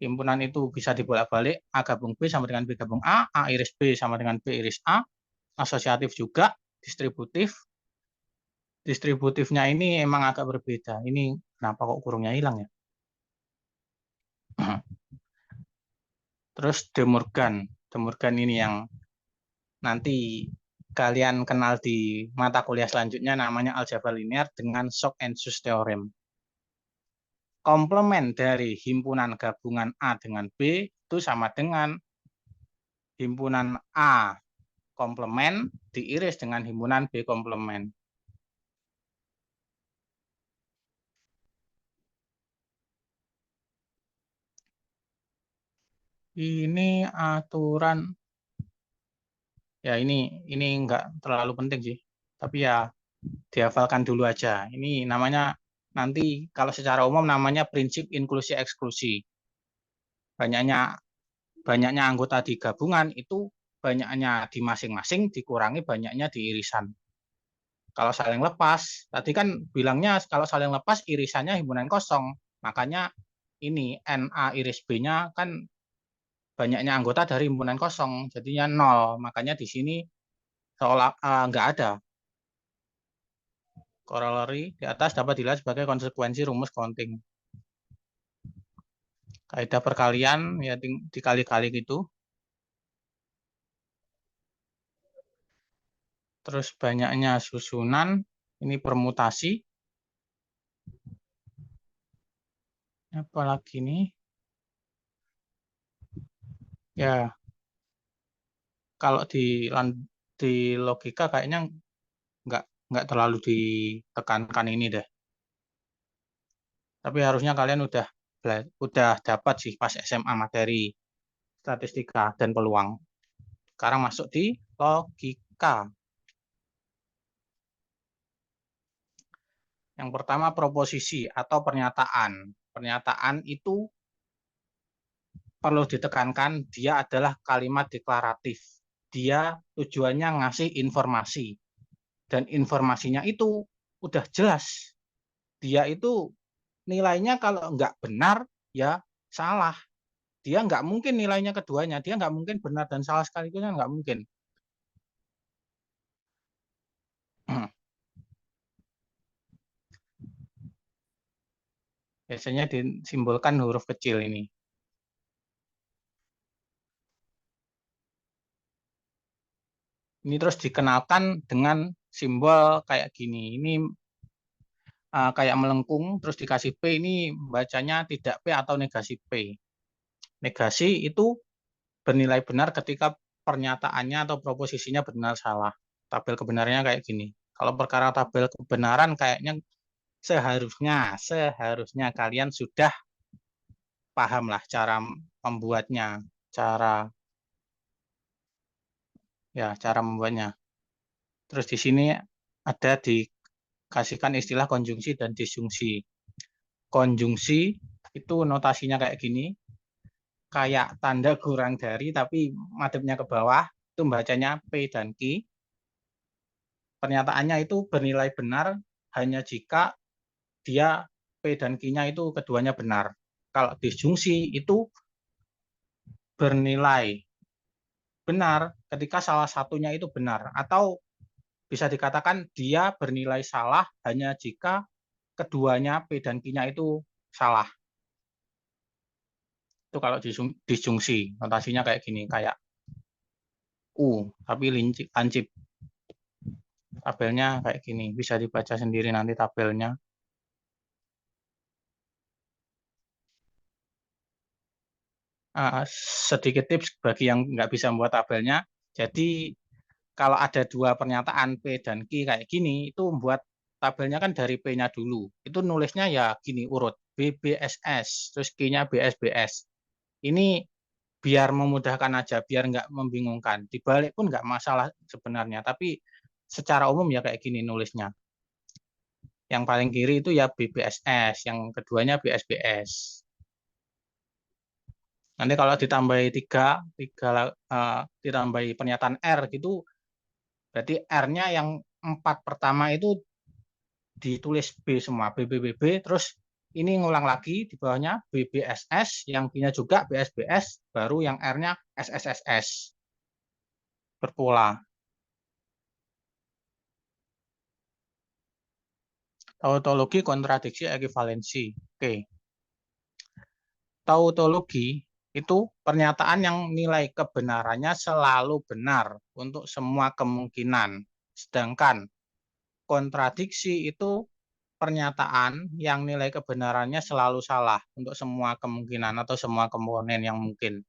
[SPEAKER 3] himpunan itu bisa dibolak-balik, A gabung B sama dengan B gabung A iris B sama dengan B iris A. Asosiatif juga, distributif. Distributifnya ini emang agak berbeda. Ini kenapa kok kurungnya hilang ya? Terus De Morgan. De Morgan ini yang nanti kalian kenal di mata kuliah selanjutnya, namanya aljabar linear dengan Shock and Suss theorem. Komplemen dari himpunan gabungan A dengan B itu sama dengan himpunan A komplemen diiris dengan himpunan B komplemen. Ini aturan, ya ini nggak terlalu penting sih, tapi ya dihafalkan dulu aja. Ini namanya nanti kalau secara umum namanya prinsip inklusi eksklusi. Banyaknya anggota di gabungan itu banyaknya di masing-masing dikurangi banyaknya di irisan. Kalau saling lepas, tadi kan bilangnya kalau saling lepas irisannya himpunan kosong. Makanya ini NA iris B-nya kan banyaknya anggota dari himpunan kosong, jadinya 0. Makanya di sini seolah nggak ada. Corollary di atas dapat dilihat sebagai konsekuensi rumus counting. Kaidah perkalian ya dikali-kali gitu. Terus banyaknya susunan, ini permutasi. Apalagi nih? Ya, kalau di logika kayaknya nggak terlalu ditekankan ini deh. Tapi harusnya kalian udah dapat sih pas SMA materi statistika dan peluang. Sekarang masuk di logika. Yang pertama proposisi atau pernyataan. Pernyataan itu perlu ditekankan dia adalah kalimat deklaratif. Dia tujuannya ngasih informasi. Dan informasinya itu udah jelas. Dia itu nilainya kalau nggak benar, ya salah. Dia nggak mungkin nilainya keduanya. Dia nggak mungkin benar dan salah sekaligus, nggak mungkin. Biasanya disimbolkan huruf kecil ini. Ini terus dikenalkan dengan simbol kayak gini. Ini kayak melengkung, terus dikasih P, ini bacanya tidak P atau negasi P. Negasi itu bernilai benar ketika pernyataannya atau proposisinya benar salah. Tabel kebenarannya kayak gini. Kalau perkara tabel kebenaran kayaknya seharusnya kalian sudah paham lah cara membuatnya, cara membuatnya. Terus di sini ada dikasihkan istilah konjungsi dan disjungsi. Konjungsi itu notasinya kayak gini, kayak tanda kurang dari tapi madepnya ke bawah, itu bacanya P dan Q. Pernyataannya itu bernilai benar hanya jika dia P dan Q-nya itu keduanya benar. Kalau disjungsi itu bernilai benar ketika salah satunya itu benar, atau bisa dikatakan dia bernilai salah hanya jika keduanya P dan Q-nya itu salah. Itu kalau disjungsi, notasinya kayak gini, kayak U, tapi lancip. Tabelnya kayak gini, bisa dibaca sendiri nanti tabelnya. Sedikit tips bagi yang nggak bisa membuat tabelnya. Jadi kalau ada dua pernyataan P dan Q kayak gini, itu membuat tabelnya kan dari P-nya dulu. Itu nulisnya ya gini urut, BBSS, terus Q-nya BSBS. Ini biar memudahkan aja, biar nggak membingungkan. Dibalik pun nggak masalah sebenarnya, tapi secara umum ya kayak gini nulisnya. Yang paling kiri itu ya BBSS, yang keduanya BSBS. Nanti kalau ditambahi ditambahi pernyataan R gitu, berarti R-nya yang 4 pertama itu ditulis B semua, BBBB, terus ini ngulang lagi di bawahnya BBSS, yang B-nya juga BSBS, baru yang R-nya SSSS. Berpola. Tautologi, kontradiksi, ekivalensi. Oke. Tautologi itu pernyataan yang nilai kebenarannya selalu benar untuk semua kemungkinan. Sedangkan kontradiksi itu pernyataan yang nilai kebenarannya selalu salah untuk semua kemungkinan atau semua komponen yang mungkin.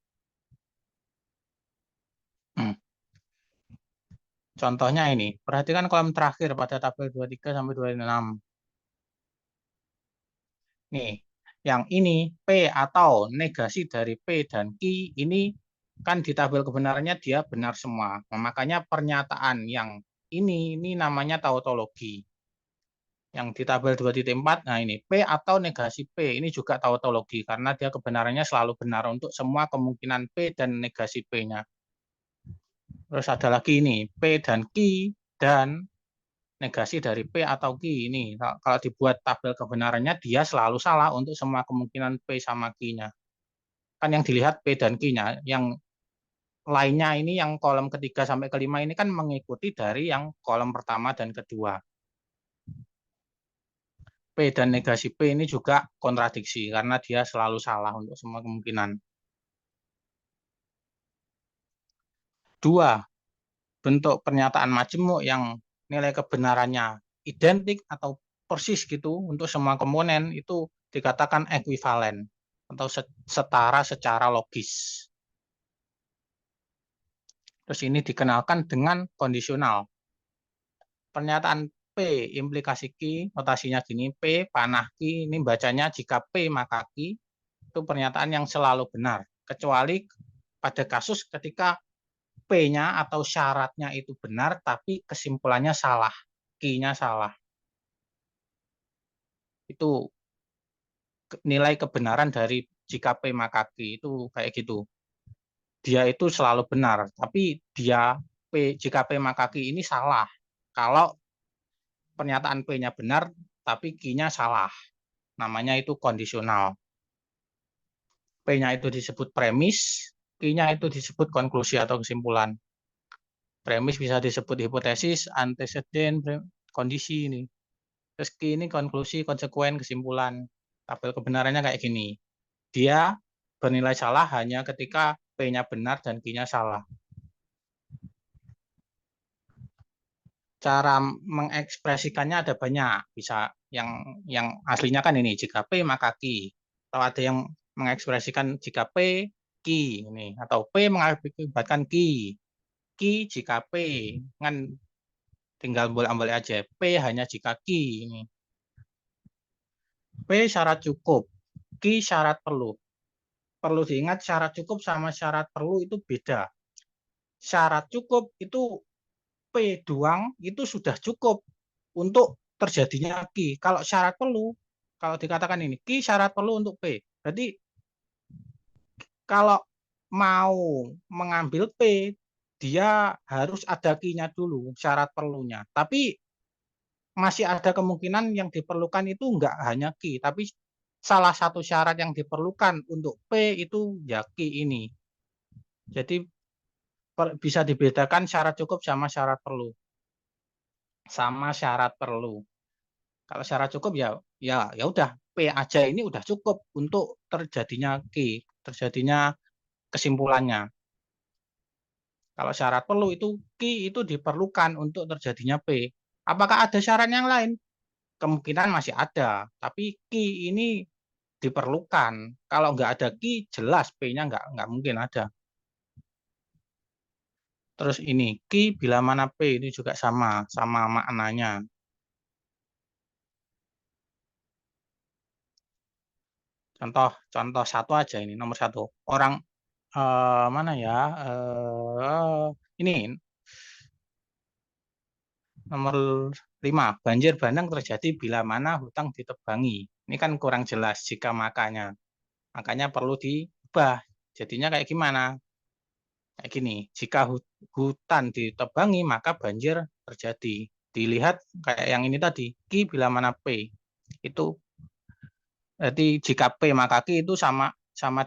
[SPEAKER 3] Contohnya ini, perhatikan kolom terakhir pada tabel 23 sampai 26. Nih, yang ini P atau negasi dari P dan Q ini kan di tabel kebenarannya dia benar semua. Nah, makanya pernyataan yang ini namanya tautologi. Yang di tabel 2.4, nah ini P atau negasi P ini juga tautologi karena dia kebenarannya selalu benar untuk semua kemungkinan P dan negasi P-nya. Terus ada lagi ini P dan Q dan negasi dari P atau Q ini. Kalau dibuat tabel kebenarannya dia selalu salah untuk semua kemungkinan P sama Q-nya. Kan yang dilihat P dan Q-nya, yang lainnya ini yang kolom ketiga sampai kelima ini kan mengikuti dari yang kolom pertama dan kedua. P dan negasi P ini juga kontradiksi karena dia selalu salah untuk semua kemungkinan. 2. Bentuk pernyataan majemuk yang nilai kebenarannya identik atau persis gitu untuk semua komponen itu dikatakan ekuivalen atau setara secara logis. Terus ini dikenalkan dengan kondisional. Pernyataan P implikasi Q, notasinya gini, P panah Q, ini bacanya jika P maka Q, itu pernyataan yang selalu benar. Kecuali pada kasus ketika P-nya atau syaratnya itu benar, tapi kesimpulannya salah, Q-nya salah. Itu nilai kebenaran dari jika P maka Q, itu kayak gitu. Dia itu selalu benar, tapi dia jika P maka Q ini salah. Kalau pernyataan P-nya benar, tapi Q-nya salah. Namanya itu kondisional. P-nya itu disebut premis, Q-nya itu disebut konklusi atau kesimpulan. Premis bisa disebut hipotesis, anteseden, kondisi ini. Terus Q ini konklusi, konsekuen, kesimpulan. Tabel kebenarannya kayak gini. Dia bernilai salah hanya ketika P-nya benar dan Q-nya salah. Cara mengekspresikannya ada banyak. Bisa yang aslinya kan ini, jika P maka Q. Atau ada yang mengekspresikan jika P, Q ini, atau P mengakibatkan Q. Q jika P, kan tinggal bolak-balik aja. P hanya jika Q ini. P syarat cukup, Q syarat perlu. Perlu diingat syarat cukup sama syarat perlu itu beda. Syarat cukup itu P doang itu sudah cukup untuk terjadinya Q. Kalau syarat perlu, kalau dikatakan ini Q syarat perlu untuk P. Berarti kalau mau mengambil P, dia harus ada Q-nya dulu, syarat perlunya. Tapi masih ada kemungkinan yang diperlukan itu enggak hanya Q, tapi salah satu syarat yang diperlukan untuk P itu ya Q ini. Jadi bisa dibedakan syarat cukup sama syarat perlu. Sama syarat perlu. Kalau syarat cukup ya udah P aja ini udah cukup untuk terjadinya Q, terjadinya kesimpulannya. Kalau syarat perlu itu Q itu diperlukan untuk terjadinya P. Apakah ada syarat yang lain? Kemungkinan masih ada, tapi Q ini diperlukan. Kalau nggak ada Q, jelas P-nya nggak mungkin ada. Terus ini Q bila mana P ini juga sama maknanya. Contoh satu aja ini, nomor satu. Orang mana ya? Ini nomor 5. Banjir bandang terjadi bila mana hutang ditebangi. Ini kan kurang jelas jika makanya. Makanya perlu diubah. Jadinya kayak gimana? Kayak gini, jika hutan ditebangi maka banjir terjadi. Dilihat kayak yang ini tadi, Ki bila mana P. Itu berarti jika P maka Ki itu sama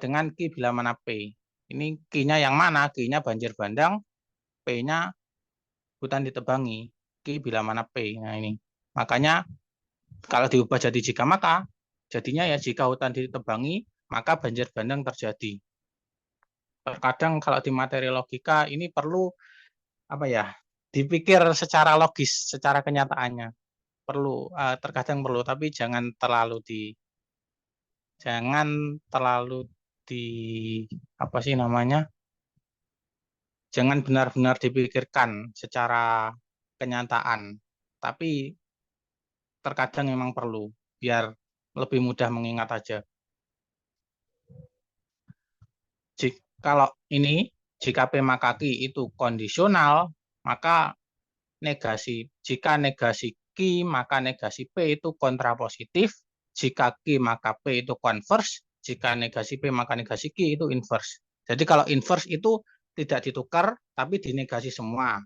[SPEAKER 3] dengan Ki bila mana P. Ini Ki-nya yang mana? Ki-nya banjir bandang, P-nya hutan ditebangi. Ki bila mana P. Nah ini. Makanya kalau diubah jadi jika maka, jadinya ya jika hutan ditebangi, maka banjir bandang terjadi. Terkadang kalau di materi logika ini perlu apa ya? Dipikir secara logis, secara kenyataannya. Terkadang perlu, tapi jangan terlalu di apa sih namanya? Jangan benar-benar dipikirkan secara kenyataan, tapi terkadang memang perlu biar lebih mudah mengingat aja. Kalau ini jika P maka Q itu kondisional, maka jika negasi Q maka negasi P itu kontrapositif, jika Q maka P itu konvers, jika negasi P maka negasi Q itu invers. Jadi kalau invers itu tidak ditukar tapi dinegasi semua.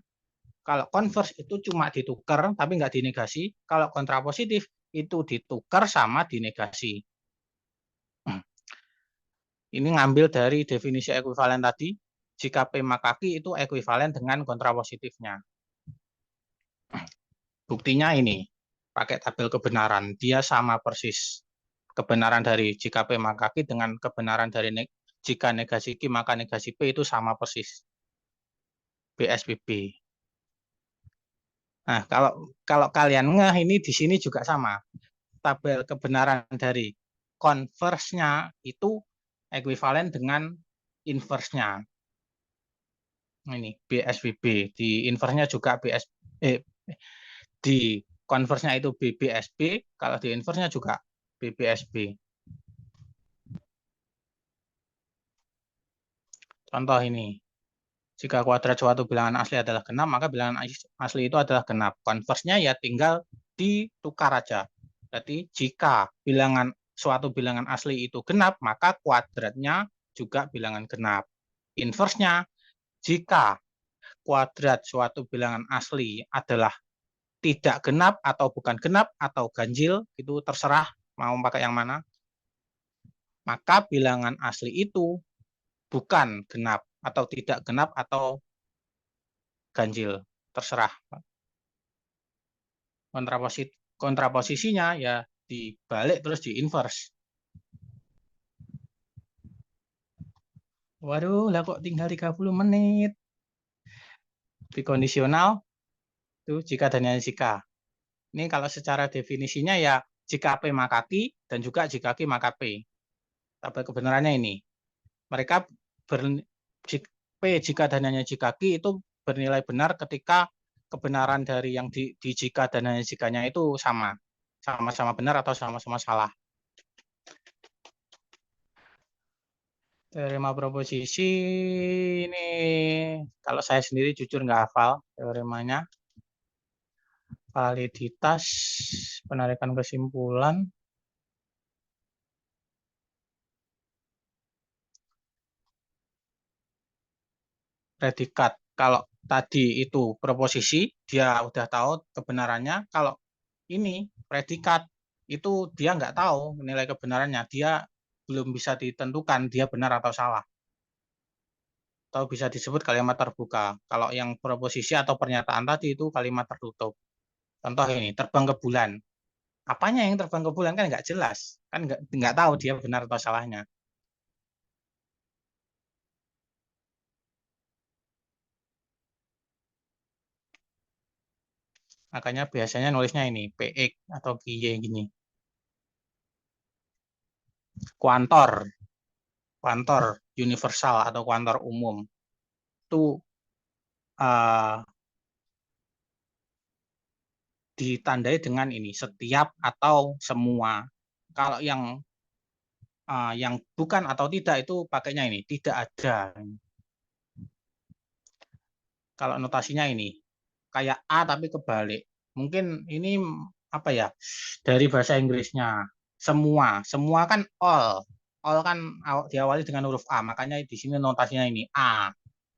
[SPEAKER 3] Kalau konvers itu cuma ditukar tapi nggak dinegasi. Kalau kontrapositif itu ditukar sama dinegasi. Ini ngambil dari definisi ekuivalen tadi. Jika P maka Q itu ekuivalen dengan kontrapositifnya. Buktinya ini, pakai tabel kebenaran. Dia sama persis. Kebenaran dari jika P maka Q dengan kebenaran dari jika negasi Q maka negasi P itu sama persis. BSBB. Nah, kalau kalian ngeh ini di sini juga sama. Tabel kebenaran dari konversnya itu ekuivalen dengan inversnya. Ini BSBB, di inversnya juga di konversnya itu BBSB, kalau di inversnya juga BBSB. Contoh ini, jika kuadrat suatu bilangan asli adalah genap, maka bilangan asli itu adalah genap. Konversnya ya tinggal ditukar aja. Berarti jika suatu bilangan asli itu genap, maka kuadratnya juga bilangan genap. Inversnya, jika kuadrat suatu bilangan asli adalah tidak genap atau bukan genap atau ganjil, itu terserah mau pakai yang mana, maka bilangan asli itu bukan genap atau tidak genap atau ganjil, terserah. Kontraposisinya ya dibalik terus di inverse. Waduh, lah kok tinggal 30 menit. Di kondisional itu jika dan hanya jika. Ini kalau secara definisinya ya jika P maka Q dan juga jika Q maka P. Tabel kebenarannya ini. Mereka P jika dan hanya jika Q itu bernilai benar ketika kebenaran dari yang di jika dan hanya jikanya itu sama-sama benar atau sama-sama salah. Teorema proposisi ini kalau saya sendiri jujur nggak hafal teoremanya. Validitas, penarikan kesimpulan. Predikat. Kalau tadi itu proposisi, dia udah tahu kebenarannya. Kalau ini predikat, itu dia nggak tahu nilai kebenarannya. Dia belum bisa ditentukan dia benar atau salah. Atau bisa disebut kalimat terbuka. Kalau yang proposisi atau pernyataan tadi itu kalimat tertutup. Contoh ini, terbang ke bulan. Apanya yang terbang ke bulan kan nggak jelas. Kan nggak tahu dia benar atau salahnya. Makanya biasanya nulisnya ini, PX atau GY gini. Kuantor universal atau kuantor umum. Itu ditandai dengan ini, setiap atau semua. Kalau yang yang bukan atau tidak itu pakainya ini, tidak ada. Kalau notasinya ini, kayak A tapi kebalik. Mungkin ini apa ya, dari bahasa Inggrisnya. Semua kan all. All kan diawali dengan huruf A, makanya di sini notasinya ini A.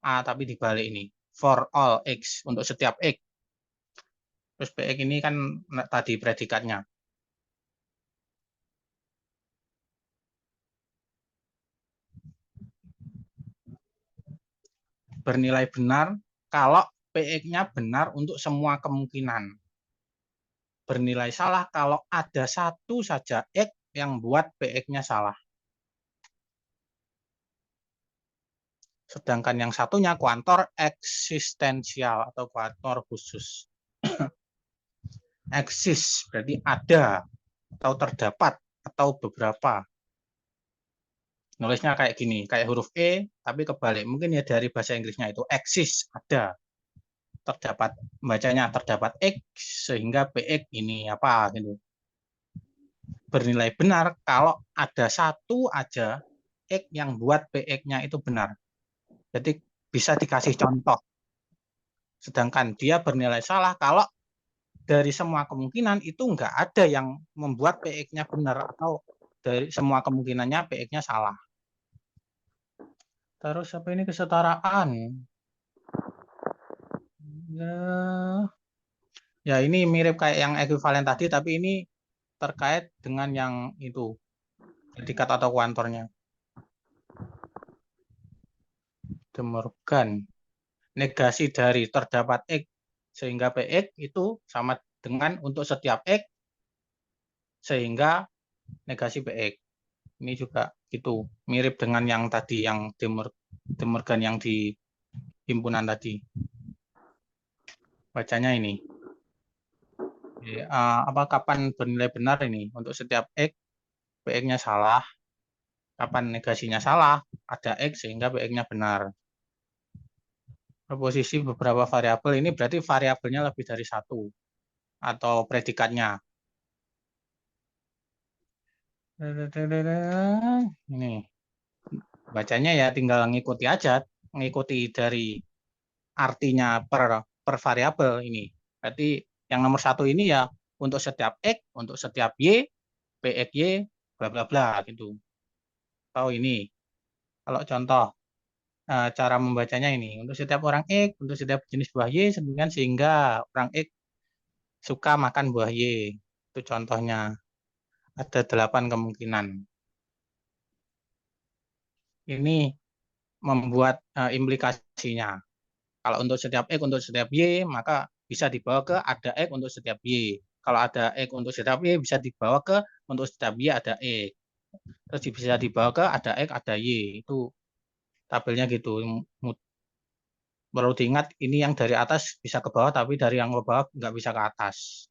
[SPEAKER 3] A tapi dibalik ini. For all X, untuk setiap X. Terus BX ini kan tadi predikatnya. Bernilai benar kalau PX-nya benar untuk semua kemungkinan. Bernilai salah kalau ada satu saja X yang buat PX-nya salah. Sedangkan yang satunya kuantor eksistensial atau kuantor khusus. Eksis berarti ada atau terdapat atau beberapa. Nulisnya kayak gini, kayak huruf E tapi kebalik. Mungkin ya dari bahasa Inggrisnya itu eksis, ada. Terdapat, bacanya terdapat X sehingga PX ini apa gitu. Bernilai benar kalau ada satu aja X yang buat PX-nya itu benar. Jadi bisa dikasih contoh. Sedangkan dia bernilai salah kalau dari semua kemungkinan itu nggak ada yang membuat PX-nya benar atau dari semua kemungkinannya PX-nya salah. Terus apa ini kesetaraan? Ya ini mirip kayak yang ekuivalen tadi, tapi ini terkait dengan yang itu, predikat atau kuantornya. De Morgan. Negasi dari terdapat X sehingga PX itu sama dengan untuk setiap X sehingga negasi PX. Ini juga gitu, mirip dengan yang tadi, yang De Morgan yang di himpunan tadi. Bacanya ini. Kapan bernilai benar ini? Untuk setiap X, PX-nya salah. Kapan negasinya salah? Ada X sehingga PX-nya benar. Proposisi beberapa variabel ini berarti variabelnya lebih dari satu atau predikatnya. Ini bacanya ya tinggal ngikuti aja, ngikuti dari artinya per variabel ini. Berarti yang nomor satu ini ya untuk setiap X, untuk setiap Y, PXY, bla bla bla gitu. Atau ini, kalau contoh cara membacanya ini, untuk setiap orang X, untuk setiap jenis buah Y, sehingga orang X suka makan buah Y. Itu contohnya. Ada 8 kemungkinan. Ini membuat implikasinya. Kalau untuk setiap X, untuk setiap Y, maka bisa dibawa ke ada X untuk setiap Y. Kalau ada X untuk setiap Y, bisa dibawa ke untuk setiap Y ada X. Terus bisa dibawa ke ada X, ada Y. Itu tabelnya gitu. Perlu diingat, ini yang dari atas bisa ke bawah, tapi dari yang ke bawah nggak bisa ke atas.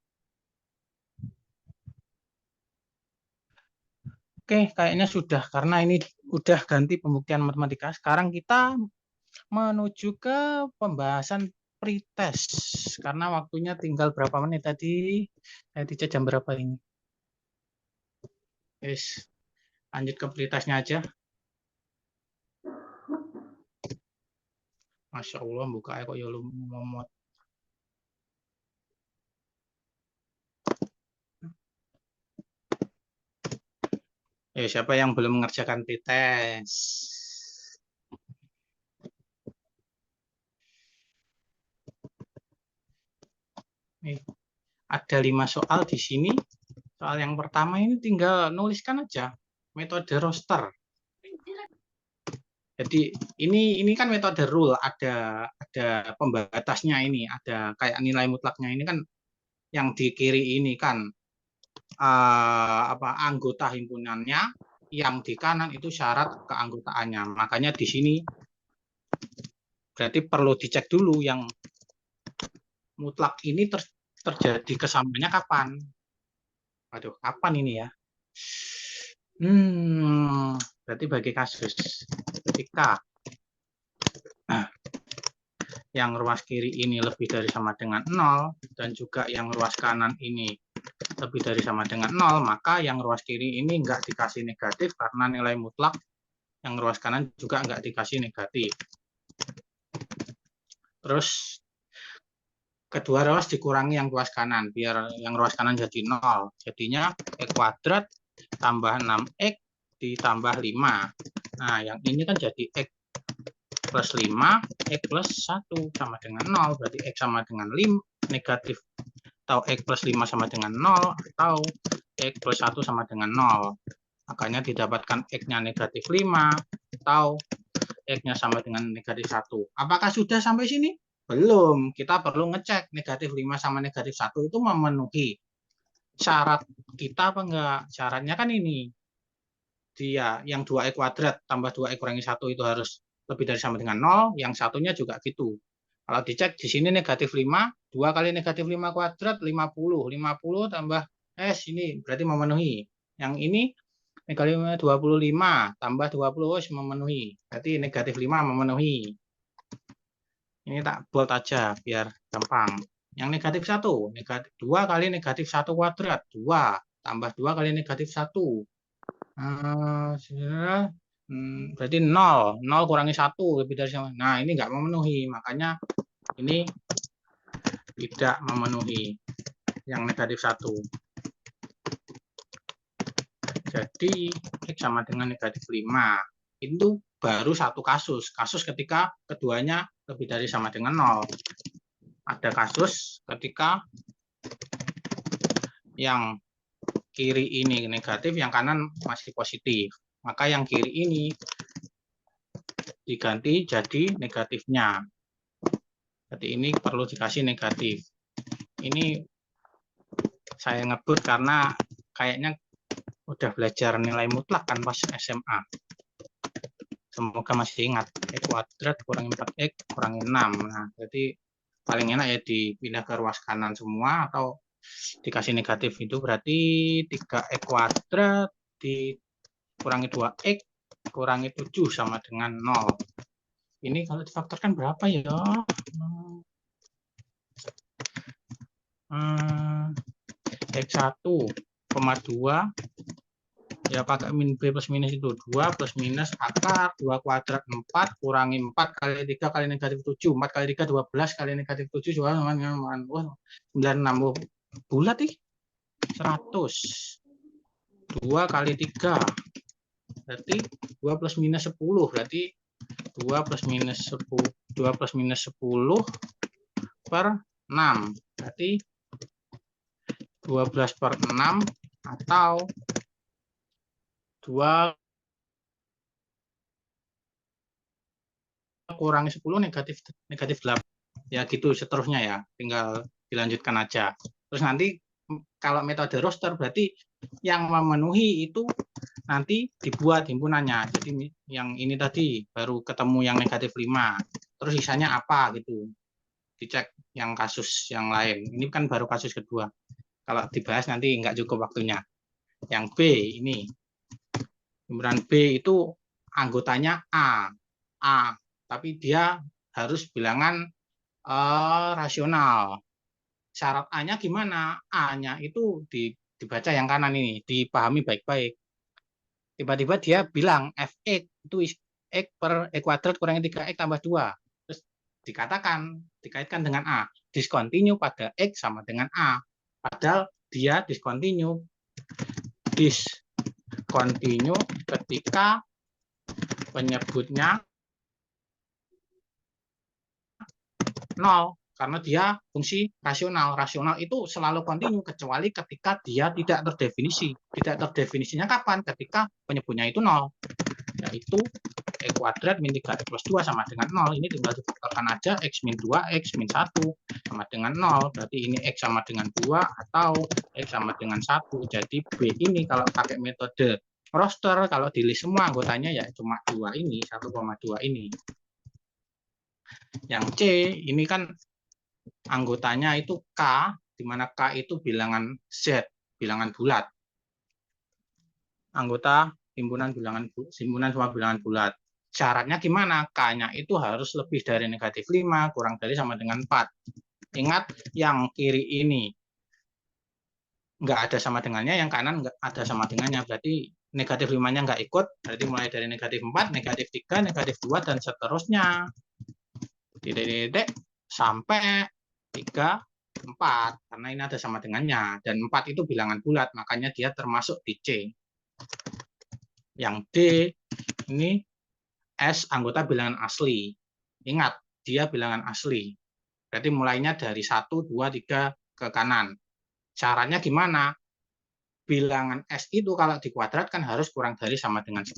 [SPEAKER 3] Oke, kayaknya sudah, karena ini udah ganti pembuktian matematika. Sekarang kita menuju ke pembahasan pretest, karena waktunya tinggal berapa menit tadi? Saya dicek jam berapa ini? Yes, lanjut ke pretestnya aja. Masya Allah, buka kok ya lu momot. Siapa yang belum mengerjakan pretest? Ada 5 soal di sini. Soal yang pertama ini tinggal nuliskan aja metode roster. Jadi ini kan metode rule, ada pembatasnya ini, ada kayak nilai mutlaknya ini kan yang di kiri ini kan anggota himpunannya, yang di kanan itu syarat keanggotaannya. Makanya di sini berarti perlu dicek dulu yang mutlak ini terjadi kesamaannya kapan. Aduh, kapan ini ya? Berarti bagi kasus ketika yang ruas kiri ini lebih dari sama dengan 0 dan juga yang ruas kanan ini lebih dari sama dengan 0, maka yang ruas kiri ini nggak dikasih negatif karena nilai mutlak. Yang ruas kanan juga nggak dikasih negatif. Terus kedua ruas dikurangi yang ruas kanan, biar yang ruas kanan jadi 0. Jadinya X kuadrat tambah 6X ditambah 5. Nah, yang ini kan jadi X plus 5, X plus 1 sama dengan 0. Berarti X sama dengan 5, negatif. Atau X plus 5 sama dengan 0, atau X plus 1 sama dengan 0. Makanya didapatkan X-nya negatif 5, atau X-nya sama dengan negatif 1. Apakah sudah sampai sini? Belum. Kita perlu ngecek negatif 5 sama negatif 1 itu memenuhi syarat kita apa enggak? Syaratnya kan ini. Dia yang 2x kuadrat tambah 2x kurangi 1 itu harus lebih dari sama dengan 0. Yang satunya juga gitu. Kalau dicek di sini negatif 5, 2 kali negatif 5 kuadrat 50. 50 tambah S ini berarti memenuhi. Yang ini negatif 25 tambah 20 memenuhi. Berarti negatif 5 memenuhi. Ini tak bold aja biar gampang. Yang negatif 1, negatif 2 kali negatif 1 kuadrat, 2 tambah 2 kali negatif 1. Berarti 0. 0 kurangi 1 lebih dari sama. Nah, ini nggak memenuhi. Makanya ini tidak memenuhi yang negatif 1. Jadi X sama dengan negatif 5. Itu baru satu kasus. Kasus ketika keduanya lebih dari sama dengan 0. Ada kasus ketika yang kiri ini negatif, yang kanan masih positif. Maka yang kiri ini diganti jadi negatifnya. Jadi ini perlu dikasih negatif. Ini saya ngebut karena kayaknya udah belajar nilai mutlak kan pas SMA. Semoga masih ingat. X kuadrat kurangi 4X kurangi 6. Nah, jadi paling enak ya dipindah ke ruas kanan semua atau dikasih negatif. Itu berarti 3X kuadrat dikurangi 2X kurangi 7 sama dengan 0. Ini kalau difaktorkan berapa ya? X1,2 ya pakai min B plus minus itu 2 plus minus akar 2 kuadrat 4 kurangi 4 kali 3 kali negatif 7. 4 kali 3 12 kali negatif 7 juga 96 bulat nih 100. 2 kali 3 berarti 2 plus minus 10 berarti 2 plus minus 10 2 plus minus 10 per 6 berarti 12 per 6 atau 2 kurangi 10 negatif 8. Ya gitu seterusnya ya. Tinggal dilanjutkan aja. Terus nanti kalau metode roster berarti yang memenuhi itu nanti dibuat himpunannya. Jadi yang ini tadi baru ketemu yang negatif 5. Terus sisanya apa gitu. Dicek yang kasus yang lain. Ini kan baru kasus kedua. Kalau dibahas nanti nggak cukup waktunya. Yang B ini. Himpunan B itu anggotanya A. Tapi dia harus bilangan rasional. Syarat A-nya gimana? A-nya itu dibaca yang kanan ini, dipahami baik-baik. Tiba-tiba dia bilang Fx itu X per X kuadrat kurangi 3X tambah 2. Terus dikaitkan dengan A. Discontinue pada X sama dengan A. Padahal dia discontinue ketika penyebutnya 0 karena dia fungsi rasional. Rasional itu selalu kontinu kecuali ketika dia tidak terdefinisi. Tidak terdefinisinya kapan? Ketika penyebutnya itu 0. Yaitu X kuadrat min 3X plus 2 sama dengan 0. Ini tinggal difaktorkan aja X min 2, X min 1 sama dengan 0. Berarti ini X sama dengan 2 atau X sama dengan 1. Jadi B ini kalau pakai metode roster, kalau di list semua anggotanya ya cuma 2 ini, 1,2 ini. Yang C ini kan anggotanya itu K, di mana K itu bilangan Z, bilangan bulat. Anggota himpunan semua bilangan bulat. Syaratnya gimana? K-nya itu harus lebih dari negatif 5, kurang dari sama dengan 4. Ingat yang kiri ini nggak ada sama dengannya, yang kanan nggak ada sama dengannya. Berarti negatif 5-nya nggak ikut, berarti mulai dari negatif 4, negatif 3, negatif 2, dan seterusnya. Titik-titik sampai 3, 4. Karena ini ada sama dengannya. Dan 4 itu bilangan bulat, makanya dia termasuk di C. Yang D, ini S anggota bilangan asli. Ingat, dia bilangan asli. Berarti mulainya dari 1, 2, 3 ke kanan. Caranya gimana? Bilangan S itu kalau dikuadratkan harus kurang dari sama dengan 10.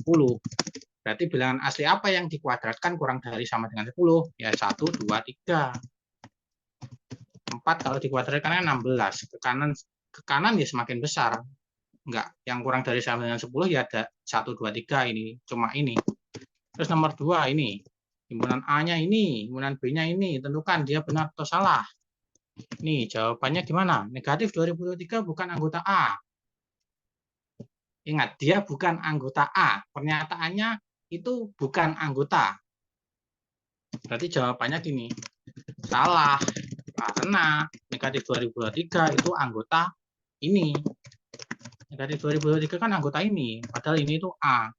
[SPEAKER 3] Berarti bilangan asli apa yang dikuadratkan kurang dari sama dengan 10? Ya 1, 2, 3. 4 kalau dikuadratkan kan 16. Ke kanan ya semakin besar. Enggak, yang kurang dari sama dengan 10 ya ada 1, 2, 3 ini. Cuma ini. Terus nomor 2 ini. Himpunan A-nya ini, himpunan B-nya ini. Tentukan dia benar atau salah. Nih, jawabannya gimana? Negatif 2023 bukan anggota A. Ingat, dia bukan anggota A. Pernyataannya itu bukan anggota. Berarti jawabannya gini. Salah. Karena negatif 2023 itu anggota ini. Negatif 2023 kan anggota ini. Padahal ini itu A.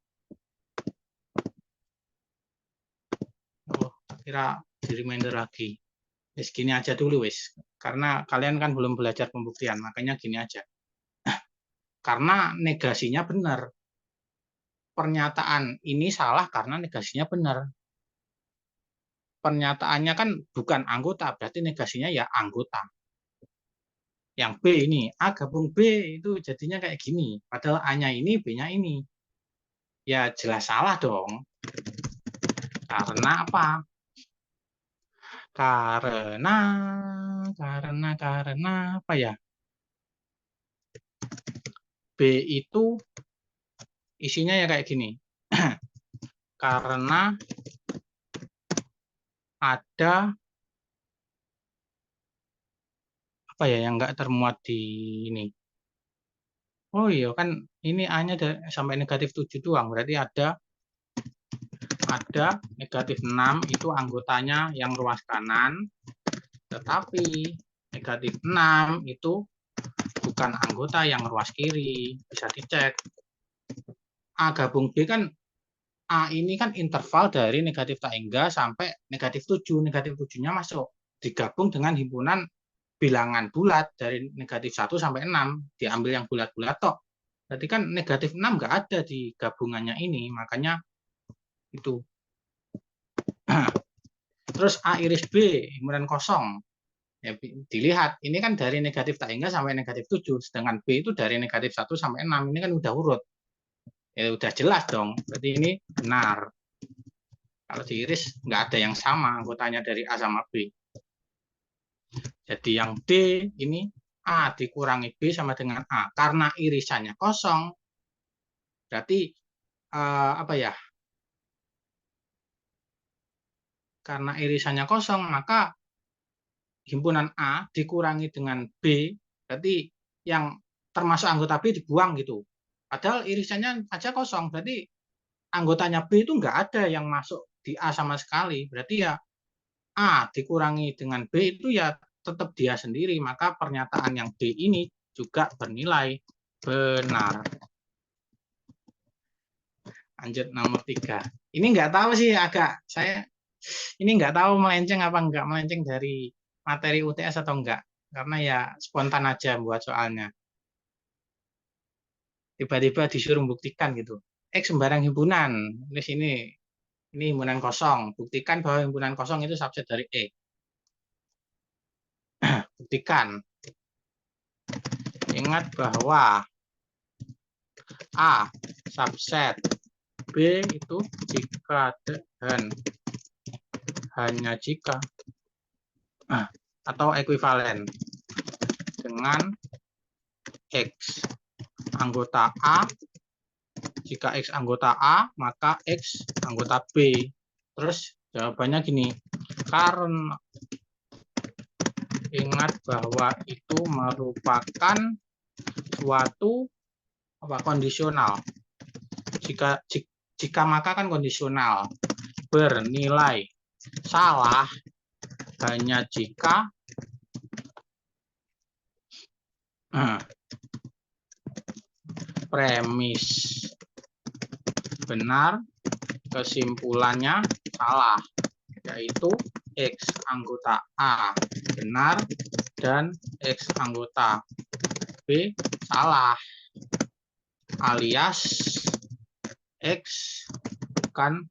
[SPEAKER 3] Oh, kira di reminder lagi. Wis gini aja dulu wis. Karena kalian kan belum belajar pembuktian, makanya gini aja. Karena negasinya benar. Pernyataan ini salah karena negasinya benar. Pernyataannya kan bukan anggota, berarti negasinya ya anggota. Yang B ini, A gabung B itu jadinya kayak gini. Padahal A-nya ini, B-nya ini. Ya jelas salah dong. Karena apa? Karena apa ya? B itu isinya ya kayak gini. Karena ada apa ya yang nggak termuat di ini. Oh iya kan ini A-nya sampai negatif 7 doang. Berarti ada negatif 6 itu anggotanya yang ruas kanan. Tetapi negatif 6 itu bukan anggota yang ruas kiri. Bisa dicek. A gabung B kan A ini kan interval dari negatif tak hingga sampai negatif 7. Negatif 7-nya masuk. Digabung dengan himpunan bilangan bulat dari negatif 1 sampai 6. Diambil yang bulat-bulat toh. Berarti kan negatif 6 nggak ada di gabungannya ini. Makanya itu. Terus A iris B, himpunan kosong. Ya, dilihat, ini kan dari negatif tak hingga sampai negatif 7. Sedangkan B itu dari negatif 1 sampai 6. Ini kan udah urut. Ya udah jelas dong. Berarti ini benar. Kalau diiris nggak ada yang sama anggotanya dari A sama B. Jadi yang D ini A dikurangi B sama dengan A. Karena irisannya kosong, berarti apa ya? Karena irisannya kosong, maka himpunan A dikurangi dengan B, berarti yang termasuk anggota B dibuang gitu. Padahal irisannya aja kosong, berarti anggotanya B itu nggak ada yang masuk di A sama sekali. Berarti ya A dikurangi dengan B itu ya tetap dia sendiri. Maka pernyataan yang D ini juga bernilai benar. Lanjut nomor 3. Ini nggak tahu sih saya ini nggak tahu melenceng apa nggak melenceng dari materi UTS atau enggak. Karena ya spontan aja buat soalnya. Tiba-tiba disuruh membuktikan gitu. X sembarang himpunan. Di sini ini himpunan kosong. Buktikan bahwa himpunan kosong itu subset dari E. Buktikan. Ingat bahwa A subset B itu jika dan hanya jika atau ekuivalen dengan X anggota A. Jika X anggota A, maka X anggota B. Terus jawabannya gini, karena ingat bahwa itu merupakan suatu kondisional. Jika maka kan kondisional bernilai salah hanya jika premis benar, kesimpulannya salah, yaitu X anggota A benar dan X anggota B salah, alias X bukan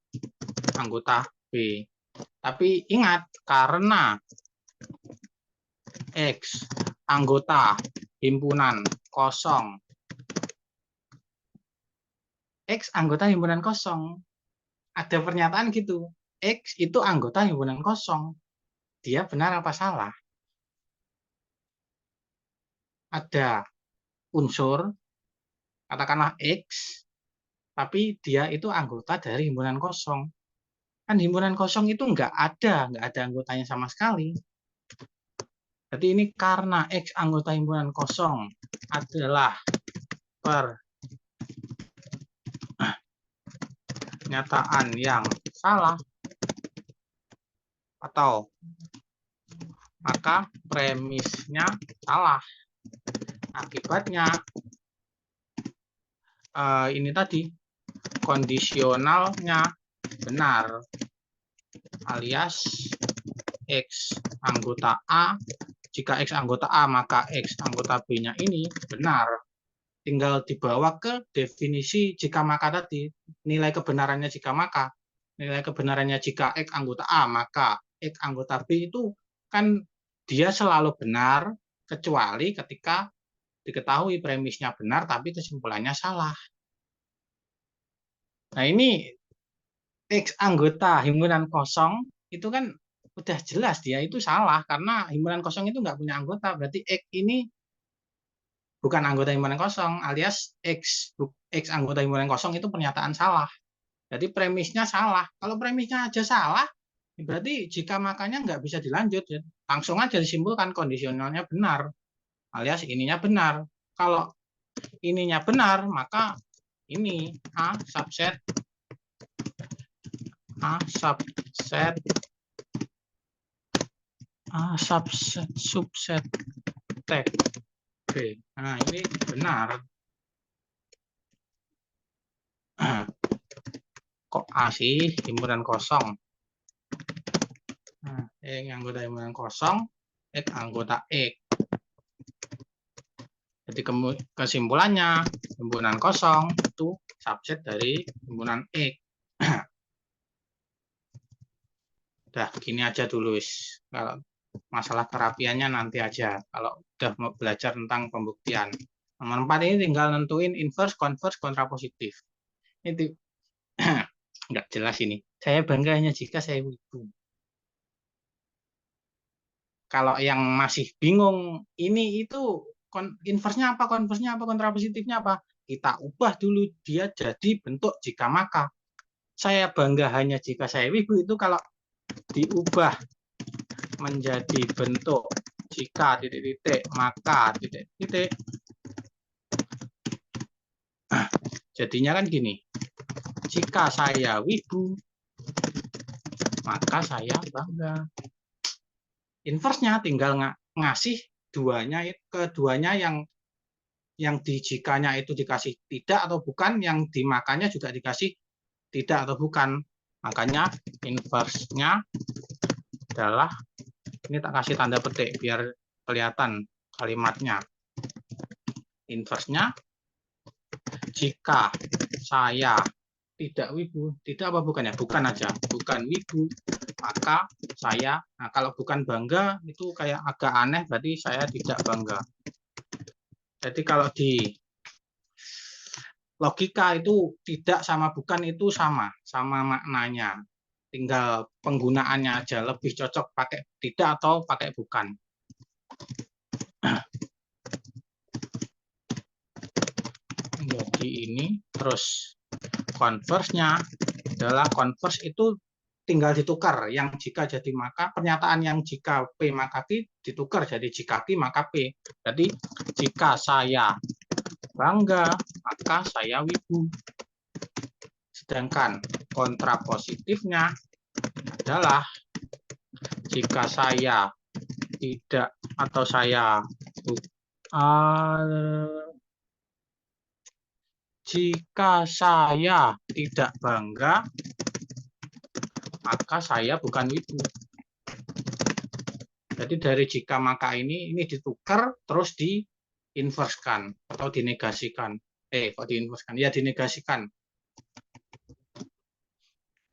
[SPEAKER 3] anggota B. Tapi ingat, karena X anggota himpunan kosong, X anggota himpunan kosong, ada pernyataan gitu, X itu anggota himpunan kosong, dia benar apa salah? Ada unsur, katakanlah X, tapi dia itu anggota dari himpunan kosong. Kan himpunan kosong itu nggak ada anggotanya sama sekali. Jadi ini karena X anggota himpunan kosong adalah pernyataan yang salah, atau maka premisnya salah. Akibatnya ini tadi kondisionalnya benar, alias X anggota A, jika X anggota A maka X anggota B-nya ini benar. Tinggal dibawa ke definisi jika maka tadi, nilai kebenarannya jika maka. Nilai kebenarannya jika X anggota A maka X anggota B itu kan dia selalu benar, kecuali ketika diketahui premisnya benar tapi kesimpulannya salah. Nah ini X anggota himpunan kosong itu kan udah jelas dia itu salah, karena himpunan kosong itu nggak punya anggota, berarti X ini bukan anggota himpunan kosong, alias X anggota himpunan kosong itu pernyataan salah. Jadi premisnya salah. Kalau premisnya aja salah, berarti jika makanya nggak bisa dilanjut, ya. Langsung aja disimpulkan kondisionalnya benar, alias ininya benar. Kalau ininya benar, maka ini A subset subset tag B. Nah, ini benar. Kok A sih himpunan kosong? Nah, X anggota himpunan kosong, X anggota X. Jadi kesimpulannya himpunan kosong itu subset dari himpunan X. Udah begini aja dulu. Kalau masalah perapiannya nanti aja, kalau udah mau belajar tentang pembuktian. Nomor 4 ini tinggal nentuin inverse, converse, kontrapositif. Ini nggak jelas ini. Saya bangga hanya jika saya wibu. Kalau yang masih bingung, ini itu inverse-nya apa, converse-nya apa, kontrapositifnya apa, kita ubah dulu dia jadi bentuk jika maka. Saya bangga hanya jika saya wibu itu kalau diubah menjadi bentuk jika titik-titik maka titik-titik, jadinya kan gini, jika saya wibu maka saya bangga. Inverse-nya tinggal ngasih keduanya yang di jikanya itu dikasih tidak atau bukan, yang di makanya juga dikasih tidak atau bukan. Makanya inverse-nya adalah, ini tak kasih tanda petik biar kelihatan kalimatnya. Inverse-nya, jika saya tidak wibu, tidak apa bukan ya? Bukan aja, bukan wibu, maka saya, nah kalau bukan bangga itu kayak agak aneh, berarti saya tidak bangga. Jadi kalau di logika itu tidak sama bukan itu sama maknanya. Tinggal penggunaannya aja lebih cocok pakai tidak atau pakai bukan. Jadi ini terus converse-nya adalah converse itu tinggal ditukar, yang jika jadi maka, pernyataan yang jika P maka Q ditukar jadi jika Q maka P. Jadi jika saya bangga maka saya wibu. Sedangkan kontrapositifnya adalah jika saya tidak atau saya Jika saya tidak bangga, maka saya bukan wibu. Jadi dari jika maka ini ditukar terus diinverskan atau dinegasikan. Kok diinverskan? Ya dinegasikan.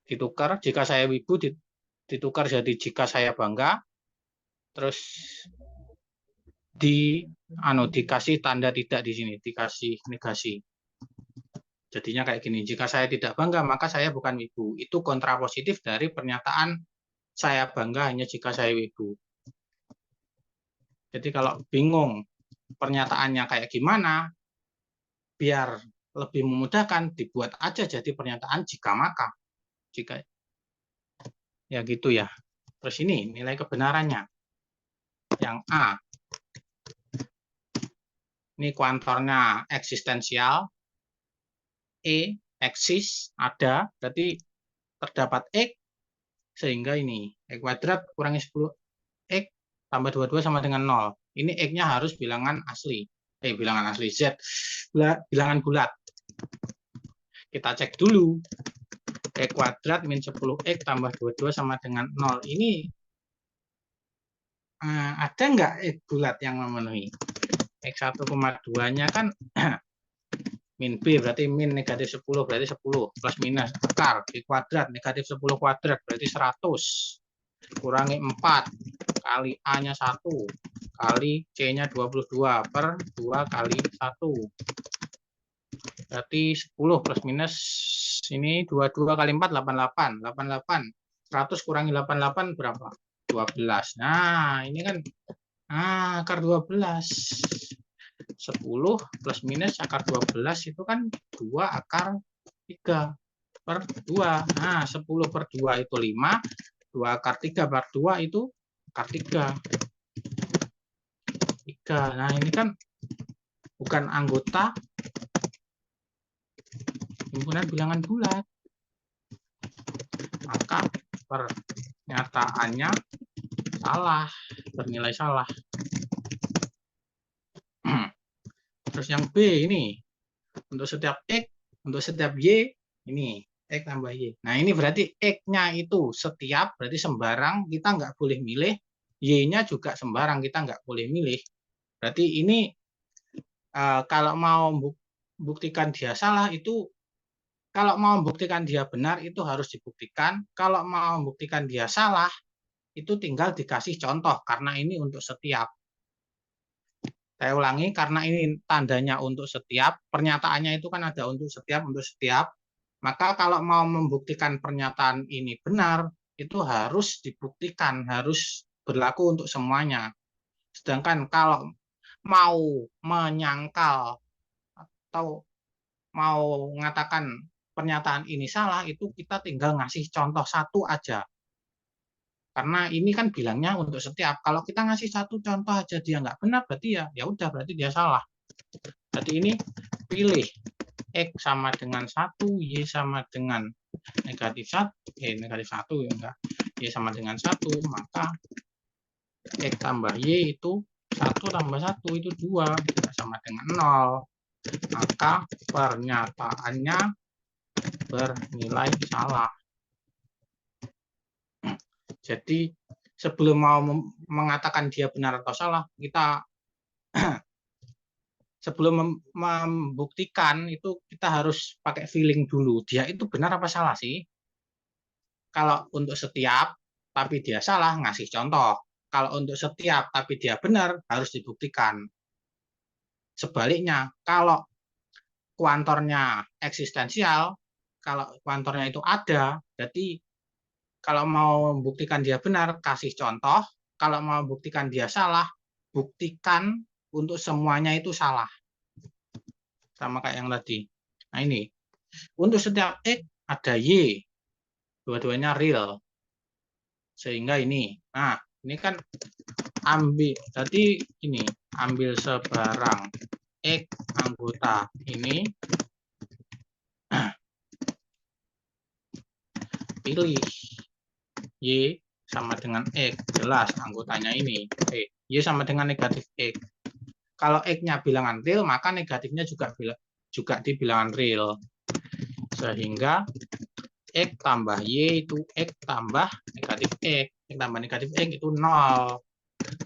[SPEAKER 3] Ditukar jika saya wibu ditukar jadi jika saya bangga. Terus dikasih tanda tidak di sini, dikasih negasi. Jadinya kayak gini, jika saya tidak bangga maka saya bukan wibu. Itu kontrapositif dari pernyataan saya bangga hanya jika saya wibu. Jadi kalau bingung pernyataannya kayak gimana, biar lebih memudahkan dibuat aja jadi pernyataan jika maka. Jika ya gitu ya. Terus ini nilai kebenarannya. Yang A. Ini kuantornya eksistensial. E, eksis, ada, berarti terdapat X, sehingga ini X kuadrat kurangi 10, X tambah 22 sama dengan 0. Ini X-nya harus bilangan asli. Bilangan asli Z, bilangan bulat. Kita cek dulu. X kuadrat min 10X tambah 22 sama dengan 0. Ini ada nggak X bulat yang memenuhi? X 1,2-nya kan min B berarti min negatif 10 berarti 10 plus minus akar B kuadrat negatif 10 kuadrat berarti 100 kurangi 4 kali A-nya 1 kali C-nya 22 per 2 kali 1 berarti 10 plus minus ini 22 kali 4 88 100 kurangi 88 berapa? 12. Nah ini kan akar 12 10 plus minus akar 12 itu kan 2 akar 3 per 2. Nah, 10 per 2 itu 5. 2 akar 3 per 2 itu akar 3. Nah, ini kan bukan anggota himpunan bilangan bulat. Maka pernyataannya salah, bernilai salah. Terus yang B ini, untuk setiap X, untuk setiap Y, ini X tambah Y. Nah ini berarti X-nya itu setiap, berarti sembarang, kita nggak boleh milih. Y-nya juga sembarang, kita nggak boleh milih. Berarti ini kalau mau buktikan dia salah, itu kalau mau membuktikan dia benar, itu harus dibuktikan. Kalau mau membuktikan dia salah, itu tinggal dikasih contoh, karena ini untuk setiap. Saya ulangi, karena ini tandanya untuk setiap, pernyataannya itu kan ada untuk setiap, maka kalau mau membuktikan pernyataan ini benar, itu harus dibuktikan, harus berlaku untuk semuanya. Sedangkan kalau mau menyangkal atau mau mengatakan pernyataan ini salah, itu kita tinggal ngasih contoh satu aja. Karena ini kan bilangnya untuk setiap. Kalau kita ngasih satu contoh aja dia nggak benar, berarti ya udah, berarti dia salah. Jadi ini pilih X sama dengan 1, Y sama dengan negatif 1, negatif 1 ya enggak. Y sama dengan 1, maka X tambah Y itu 1 tambah 1 itu 2, tidak sama dengan 0. Maka pernyataannya bernilai salah. Jadi sebelum mau mengatakan dia benar atau salah, kita sebelum membuktikan itu kita harus pakai feeling dulu. Dia itu benar apa salah sih? Kalau untuk setiap tapi dia salah, ngasih contoh. Kalau untuk setiap tapi dia benar, harus dibuktikan. Sebaliknya, kalau kuantornya eksistensial, kalau kuantornya itu ada, berarti kalau mau membuktikan dia benar, kasih contoh. Kalau mau membuktikan dia salah, buktikan untuk semuanya itu salah. Sama kayak yang tadi. Nah ini, untuk setiap X ada Y. Dua-duanya real. Sehingga ini, nah ini kan ambil, jadi ini, ambil sebarang X anggota ini, pilih Y sama dengan X, jelas anggotanya ini. Y sama dengan negatif X. Kalau X-nya bilangan real, maka negatifnya juga juga di bilangan real. Sehingga X tambah Y itu X tambah negatif X. X tambah negatif X itu 0.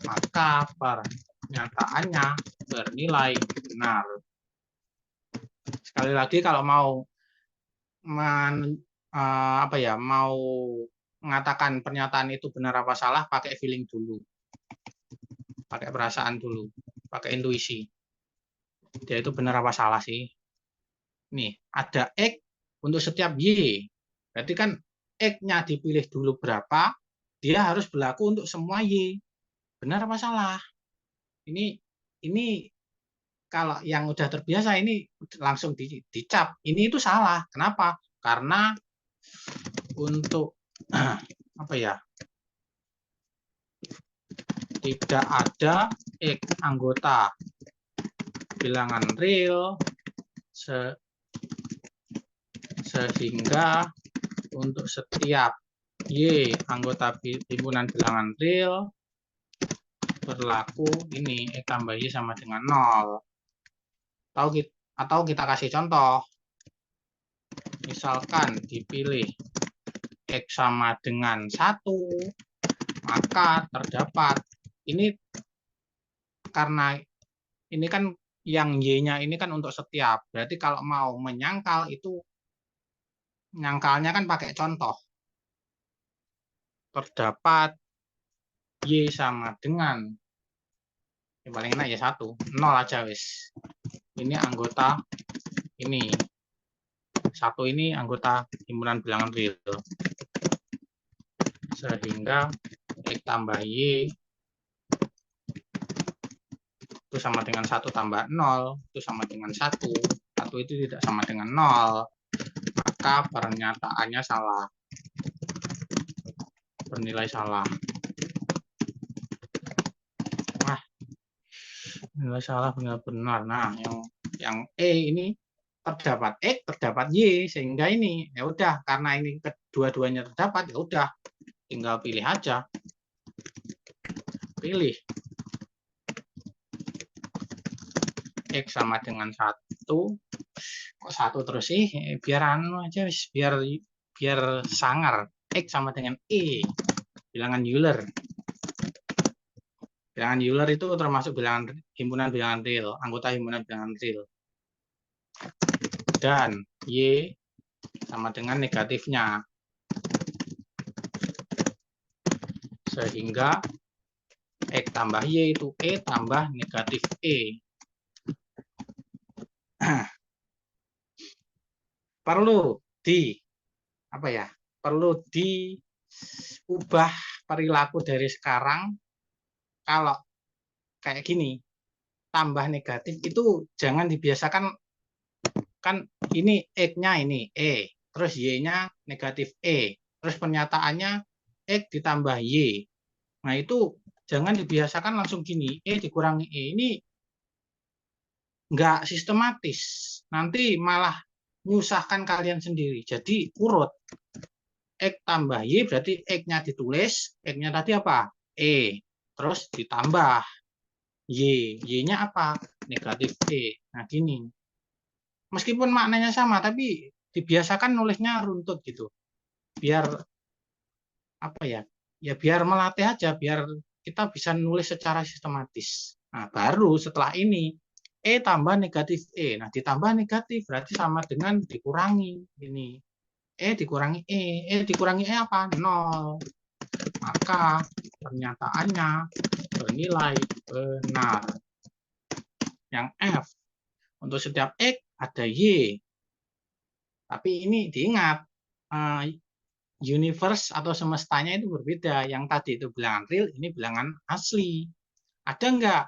[SPEAKER 3] Maka pernyataannya bernilai benar. Sekali lagi kalau mau mau mengatakan pernyataan itu benar apa salah, pakai feeling dulu. Pakai perasaan dulu. Pakai intuisi. Dia itu benar apa salah sih? Nih, ada X untuk setiap Y. Berarti kan X-nya dipilih dulu berapa, dia harus berlaku untuk semua Y. Benar apa salah? Ini kalau yang udah terbiasa ini langsung dicap. Ini itu salah. Kenapa? Karena untuk tidak ada X anggota bilangan real sehingga untuk setiap Y anggota himpunan bilangan real berlaku ini X tambah Y sama dengan 0. Atau kita kasih contoh. Misalkan dipilih X sama dengan 1, maka terdapat ini karena ini kan yang Y-nya ini kan untuk setiap. Berarti kalau mau menyangkal itu nyangkalnya kan pakai contoh. Terdapat Y sama dengan yang paling enak ya 1, 0 aja wis. Ini anggota ini. 1 ini anggota himpunan bilangan real. Sehingga X tambah Y itu sama dengan 1 tambah 0, itu sama dengan 1. 1 itu tidak sama dengan 0. Maka pernyataannya salah. Bernilai salah. Wah, bernilai salah benar-benar. Nah, yang E ini terdapat X, terdapat Y, sehingga ini ya udah karena ini kedua-duanya terdapat ya udah tinggal pilih aja. Pilih X sama dengan 1. Kok 1 terus sih? Biar anu aja biar sangar. X sama dengan E. Bilangan Euler. Bilangan Euler itu termasuk himpunan bilangan real, anggota himpunan bilangan real. Dan Y sama dengan negatifnya. Sehingga X tambah Y itu E tambah negatif E. Perlu diubah perilaku dari sekarang. Kalau kayak gini, tambah negatif itu jangan dibiasakan. Kan ini X-nya ini E, terus Y-nya negatif E, terus pernyataannya X ditambah Y. Nah itu jangan dibiasakan langsung gini, E dikurangi E. Ini nggak sistematis, nanti malah menyusahkan kalian sendiri. Jadi urut, X tambah Y berarti X-nya ditulis, X-nya tadi apa? E, terus ditambah Y, Y-nya apa? Negatif E. Nah gini. Meskipun maknanya sama, tapi dibiasakan nulisnya runtut gitu. Biar biar melatih aja, biar kita bisa nulis secara sistematis. Nah, baru setelah ini E tambah negatif E. Nah, ditambah negatif berarti sama dengan dikurangi ini. E dikurangi E apa? 0. Maka pernyataannya bernilai benar. Yang F, untuk setiap X ada Y. Tapi ini diingat, universe atau semestanya itu berbeda. Yang tadi itu bilangan real, ini bilangan asli. Ada nggak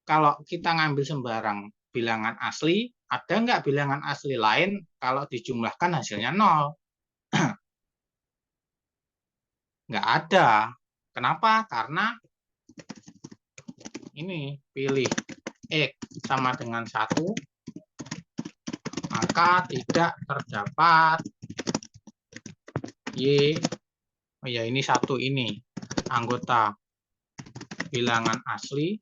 [SPEAKER 3] kalau kita ngambil sembarang bilangan asli, ada nggak bilangan asli lain kalau dijumlahkan hasilnya 0? Nggak ada. Kenapa? Karena ini pilih X sama dengan 1, maka tidak terdapat Y. Oh ya, ini 1 ini anggota bilangan asli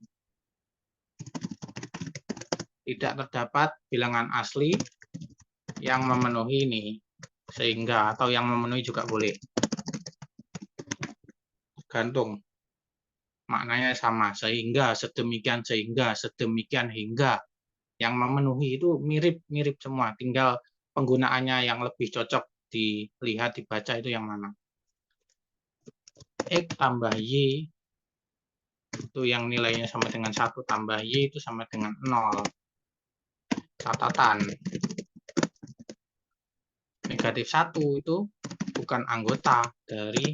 [SPEAKER 3] tidak terdapat bilangan asli yang memenuhi ini. Sehingga, atau yang memenuhi juga boleh. Gantung. Maknanya sama. Sehingga, sedemikian sehingga, sedemikian hingga. Yang memenuhi itu mirip-mirip semua. Tinggal penggunaannya yang lebih cocok dilihat, dibaca itu yang mana. X tambah Y itu yang nilainya sama dengan 1 tambah Y itu sama dengan 0. Catatan. Negatif 1 itu bukan anggota dari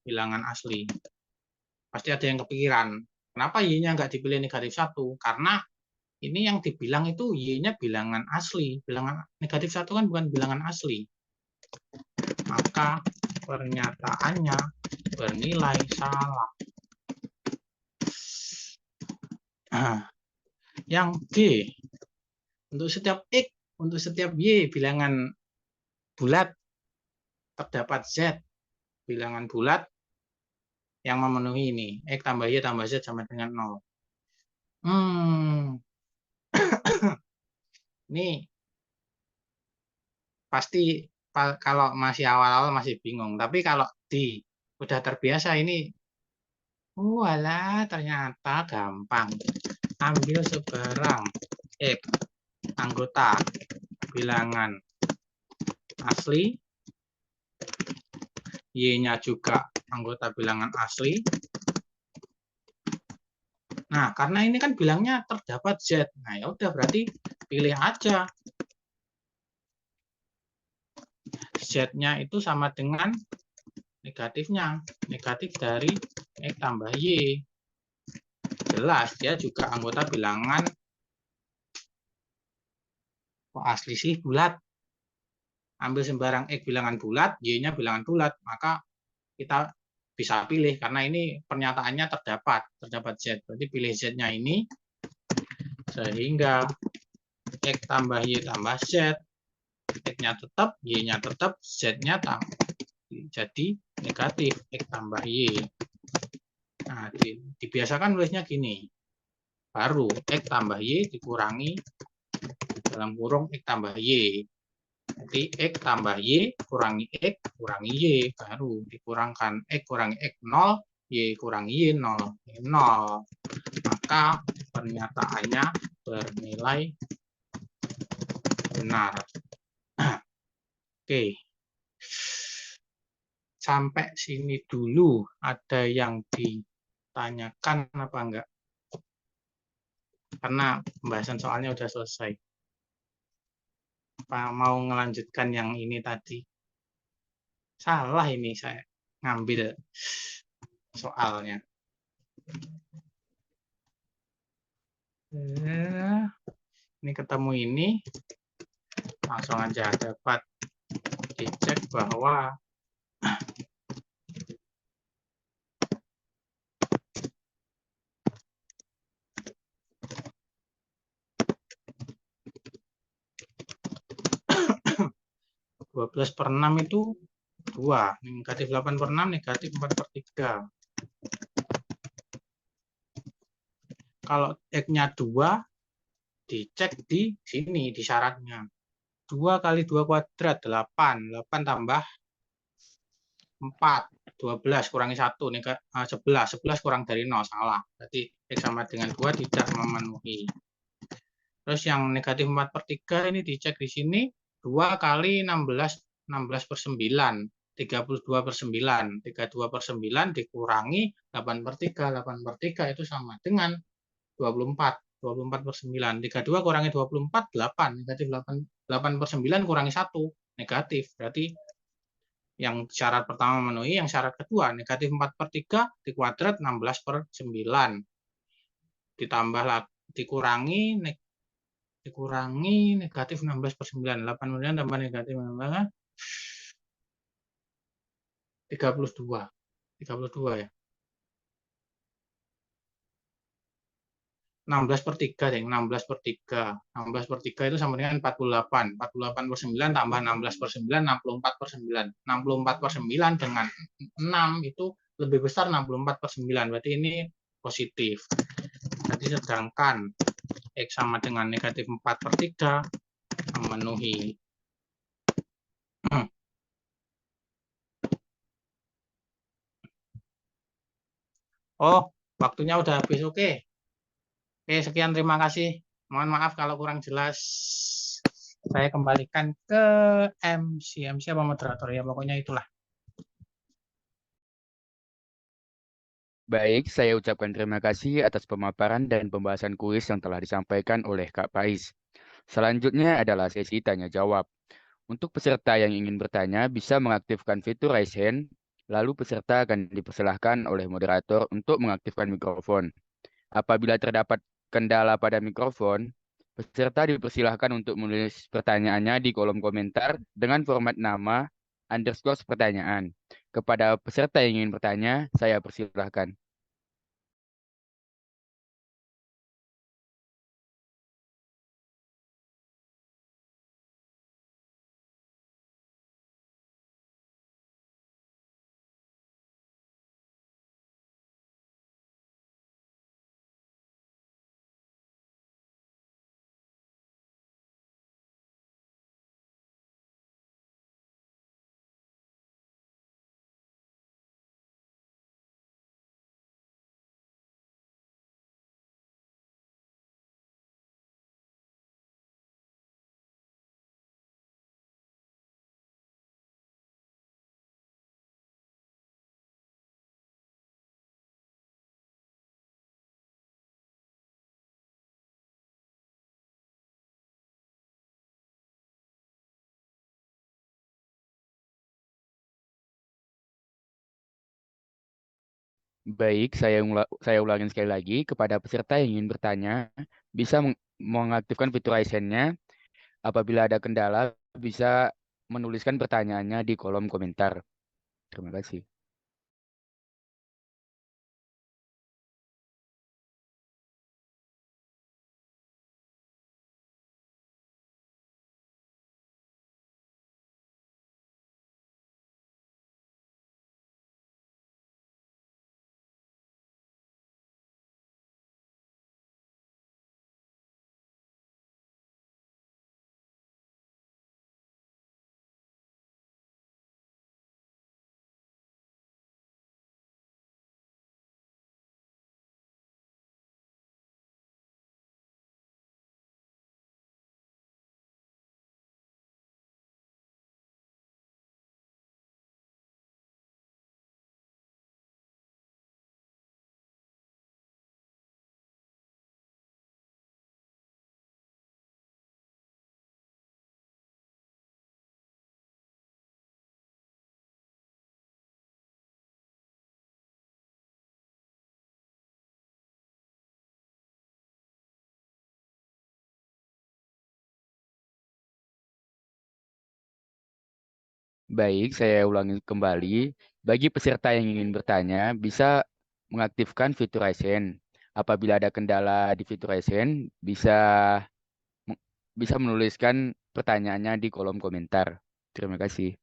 [SPEAKER 3] bilangan asli. Pasti ada yang kepikiran, kenapa Y-nya nggak dipilih negatif 1? Karena ini yang dibilang itu Y-nya bilangan asli. Bilangan negatif 1 kan bukan bilangan asli. Maka pernyataannya bernilai salah. Nah, yang G, untuk setiap X, untuk setiap Y bilangan bulat, terdapat Z bilangan bulat yang memenuhi ini. X tambah Y tambah Z sama dengan 0. Ini pasti kalau masih awal-awal masih bingung. Tapi kalau udah terbiasa ini, walah ternyata gampang. Ambil sebarang X anggota bilangan asli, Y-nya juga anggota bilangan asli. Nah, karena ini kan bilangnya terdapat Z. Nah, ya udah berarti pilih aja. Z-nya itu sama dengan negatifnya. Negatif dari X tambah Y. Jelas, dia juga anggota bilangan. Kok asli sih bulat? Ambil sembarang X bilangan bulat, Y-nya bilangan bulat. Maka kita bisa pilih karena ini pernyataannya terdapat Z. Berarti pilih Z-nya ini sehingga X tambah Y tambah Z, X-nya tetap, Y-nya tetap, Z-nya jadi negatif X tambah Y. Nah, dibiasakan nulisnya gini. Baru X tambah Y dikurangi dalam kurung X tambah Y. Jadi X tambah Y kurangi X kurangi Y, baru dikurangkan X kurangi X 0, Y kurangi Y 0. 0. Maka pernyataannya bernilai benar. Oke. Sampai sini dulu. Ada yang ditanyakan apa enggak? Karena pembahasan soalnya udah selesai. Apa mau ngelanjutkan yang ini tadi? Salah ini saya ngambil soalnya. Ini ketemu ini, langsung aja dapat dicek bahwa dua 12/6 itu 2. Negatif 8/6, negatif 4/3. Kalau X-nya 2, dicek di sini, di syaratnya. 2 kali 2 kuadrat, 8. 8 tambah 4. 12 kurangi 1, 11. 11 kurang dari 0, salah. Berarti X sama dengan 2 tidak memenuhi. Terus yang negatif 4/3 ini dicek di sini. 2 kali 16, 16/9. 32/9. 32/9 dikurangi 8/3. 8/3 itu sama dengan 24. 24/9. 32 kurangi 24, 8. Negatif 8/9 kurangi 1. Negatif. Berarti yang syarat pertama memenuhi, yang syarat kedua negatif 4/3 dikuadrat 16/9. Ditambah lagi, dikurangi negatif 16/9. 8/9 tambah negatif 32. 32 ya. 16/3 deh, 16/3. 16/3 itu sama dengan 48. 48/9 tambah 16/9, 64/9. 64/9 dengan 6 itu lebih besar 64/9. Berarti ini positif. Jadi sedangkan X sama dengan negatif 4/3 memenuhi. Oh, waktunya udah habis. Oke, sekian, terima kasih. Mohon maaf kalau kurang jelas. Saya kembalikan ke MC apa moderator ya, pokoknya itulah.
[SPEAKER 1] Baik, saya ucapkan terima kasih atas pemaparan dan pembahasan kuis yang telah disampaikan oleh Kak Pais. Selanjutnya adalah sesi tanya jawab. Untuk peserta yang ingin bertanya bisa mengaktifkan fitur raise hand, lalu peserta akan dipersilahkan oleh moderator untuk mengaktifkan mikrofon. Apabila terdapat kendala pada mikrofon, peserta dipersilahkan untuk menulis pertanyaannya di kolom komentar dengan format nama underscore pertanyaan. Kepada peserta yang ingin bertanya, saya persilahkan. Baik, saya ulangin sekali lagi kepada peserta yang ingin bertanya, bisa mengaktifkan fitur raise hand-nya. Apabila ada kendala, bisa menuliskan pertanyaannya di kolom komentar. Terima kasih. Baik, saya ulangi kembali. Bagi peserta yang ingin bertanya, bisa mengaktifkan fitur raise hand. Apabila ada kendala di fitur raise hand, me- bisa menuliskan pertanyaannya di kolom komentar. Terima kasih.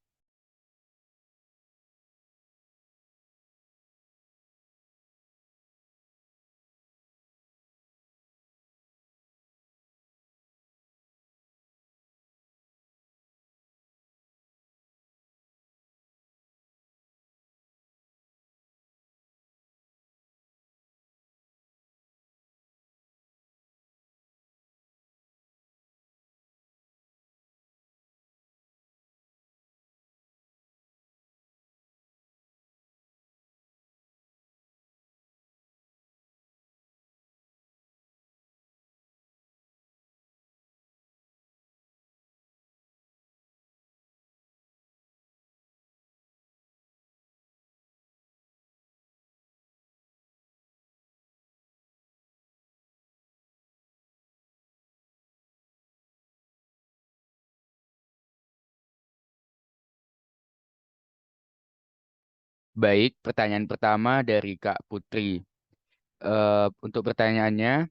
[SPEAKER 1] Baik, pertanyaan pertama dari Kak Putri. Untuk pertanyaannya,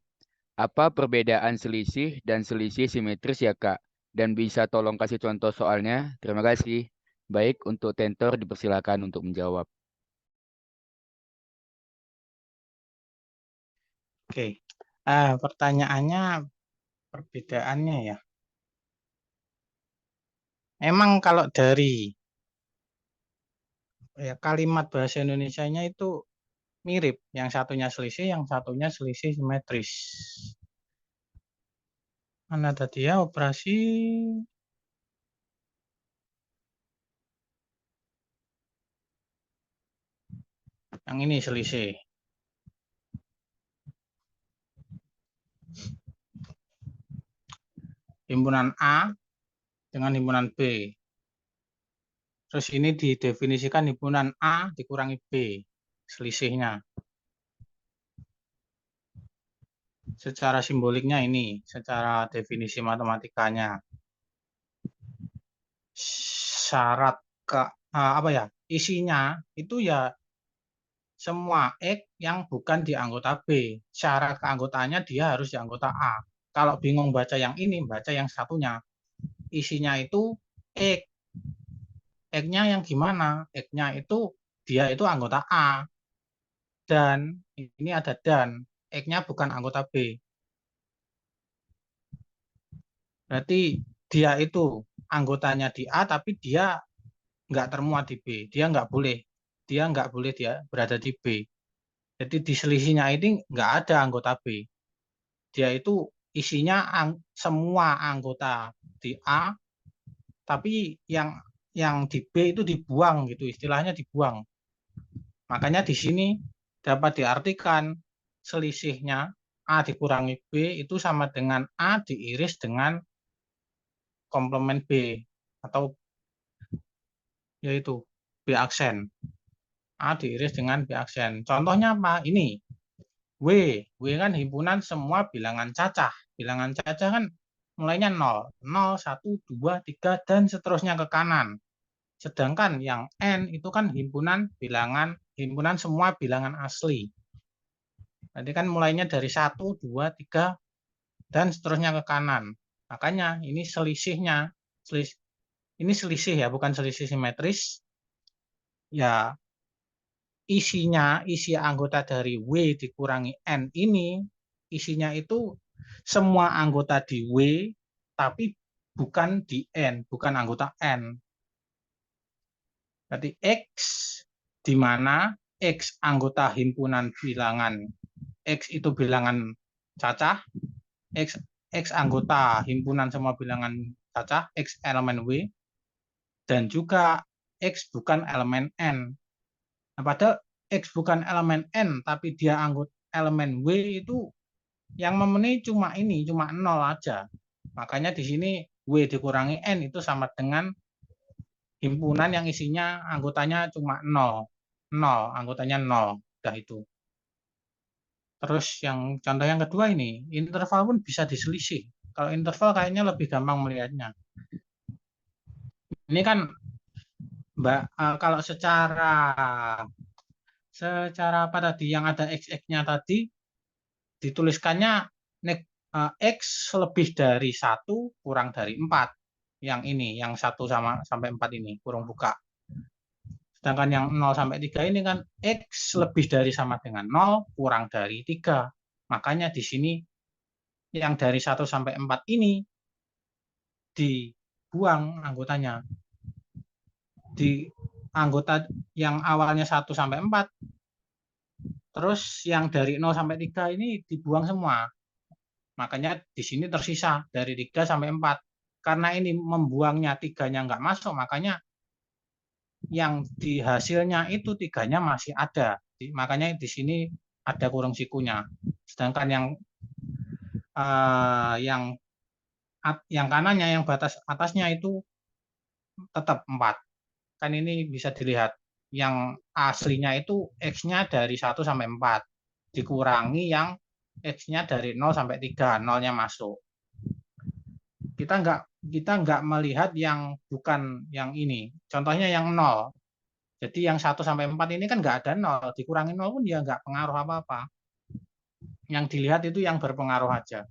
[SPEAKER 1] apa perbedaan selisih dan selisih simetris ya Kak? Dan bisa tolong kasih contoh soalnya? Terima kasih. Baik, untuk tentor dipersilakan untuk menjawab.
[SPEAKER 3] Oke, Pertanyaannya perbedaannya ya. Emang kalau dari kalimat bahasa Indonesianya itu mirip, yang satunya selisih, yang satunya selisih simetris. Mana tadi ya operasi yang ini selisih. Himpunan A dengan himpunan B. Terus ini didefinisikan himpunan A dikurangi B, selisihnya. Secara simboliknya ini, secara definisi matematikanya. Syarat apa ya? Isinya itu ya semua X yang bukan di anggota B. Syarat keanggotaannya dia harus di anggota A. Kalau bingung baca yang ini, baca yang satunya. Isinya itu X. X-nya yang gimana? X-nya itu dia itu anggota A. Dan ini ada dan. X-nya bukan anggota B. Berarti dia itu anggotanya di A, tapi dia nggak termuat di B. Dia nggak boleh dia berada di B. Jadi di selisihnya ini nggak ada anggota B. Dia itu isinya semua anggota di A, tapi yang di B itu dibuang gitu, istilahnya dibuang. Makanya di sini dapat diartikan selisihnya A dikurangi B itu sama dengan A diiris dengan komplement B atau yaitu B aksen. A diiris dengan B aksen. Contohnya apa? Ini W. W kan himpunan semua bilangan cacah. Bilangan cacah kan mulainya 0, 0, 1, 2, 3, dan seterusnya ke kanan. Sedangkan yang N itu kan himpunan semua bilangan asli. Nanti kan mulainya dari 1, 2, 3, dan seterusnya ke kanan. Makanya ini selisihnya. Ini selisih ya, bukan selisih simetris. Ya, isi anggota dari W dikurangi N ini, isinya itu semua anggota di W, tapi bukan di N, bukan anggota N. Berarti X, di mana X anggota himpunan bilangan, X itu bilangan cacah, X anggota himpunan semua bilangan cacah, X elemen W, dan juga X bukan elemen N. Nah, padahal X bukan elemen N, tapi dia anggota elemen W itu yang memenuhi cuma 0 aja. Makanya di sini W dikurangi N itu sama dengan himpunan yang isinya anggotanya cuma 0. 0, anggotanya 0. Udah itu. Terus yang contoh yang kedua ini, interval pun bisa diselisih. Kalau interval kayaknya lebih gampang melihatnya. Ini kan Mbak, kalau secara apa tadi yang ada x-nya tadi dituliskannya x lebih dari 1 kurang dari 4. Yang ini, yang 1 sampai 4 ini, kurung buka. Sedangkan yang 0 sampai 3 ini kan x lebih dari sama dengan 0 kurang dari 3. Makanya di sini yang dari 1 sampai 4 ini dibuang anggotanya. Di anggota yang awalnya 1 sampai 4, terus yang dari 0 sampai 3 ini dibuang semua. Makanya di sini tersisa dari 3 sampai 4. Karena ini membuangnya 3-nya nggak masuk, makanya yang di hasilnya itu 3-nya masih ada. Makanya di sini ada kurung sikunya. Sedangkan yang kanannya, yang batas atasnya itu tetap 4. Kan ini bisa dilihat. Yang aslinya itu X-nya dari 1 sampai 4. Dikurangi yang X-nya dari 0 sampai 3. 0-nya masuk. Kita nggak melihat yang bukan yang ini. Contohnya yang 0. Jadi yang 1 sampai 4 ini kan nggak ada 0. Dikurangi 0 pun dia nggak pengaruh apa-apa. Yang dilihat itu yang berpengaruh aja.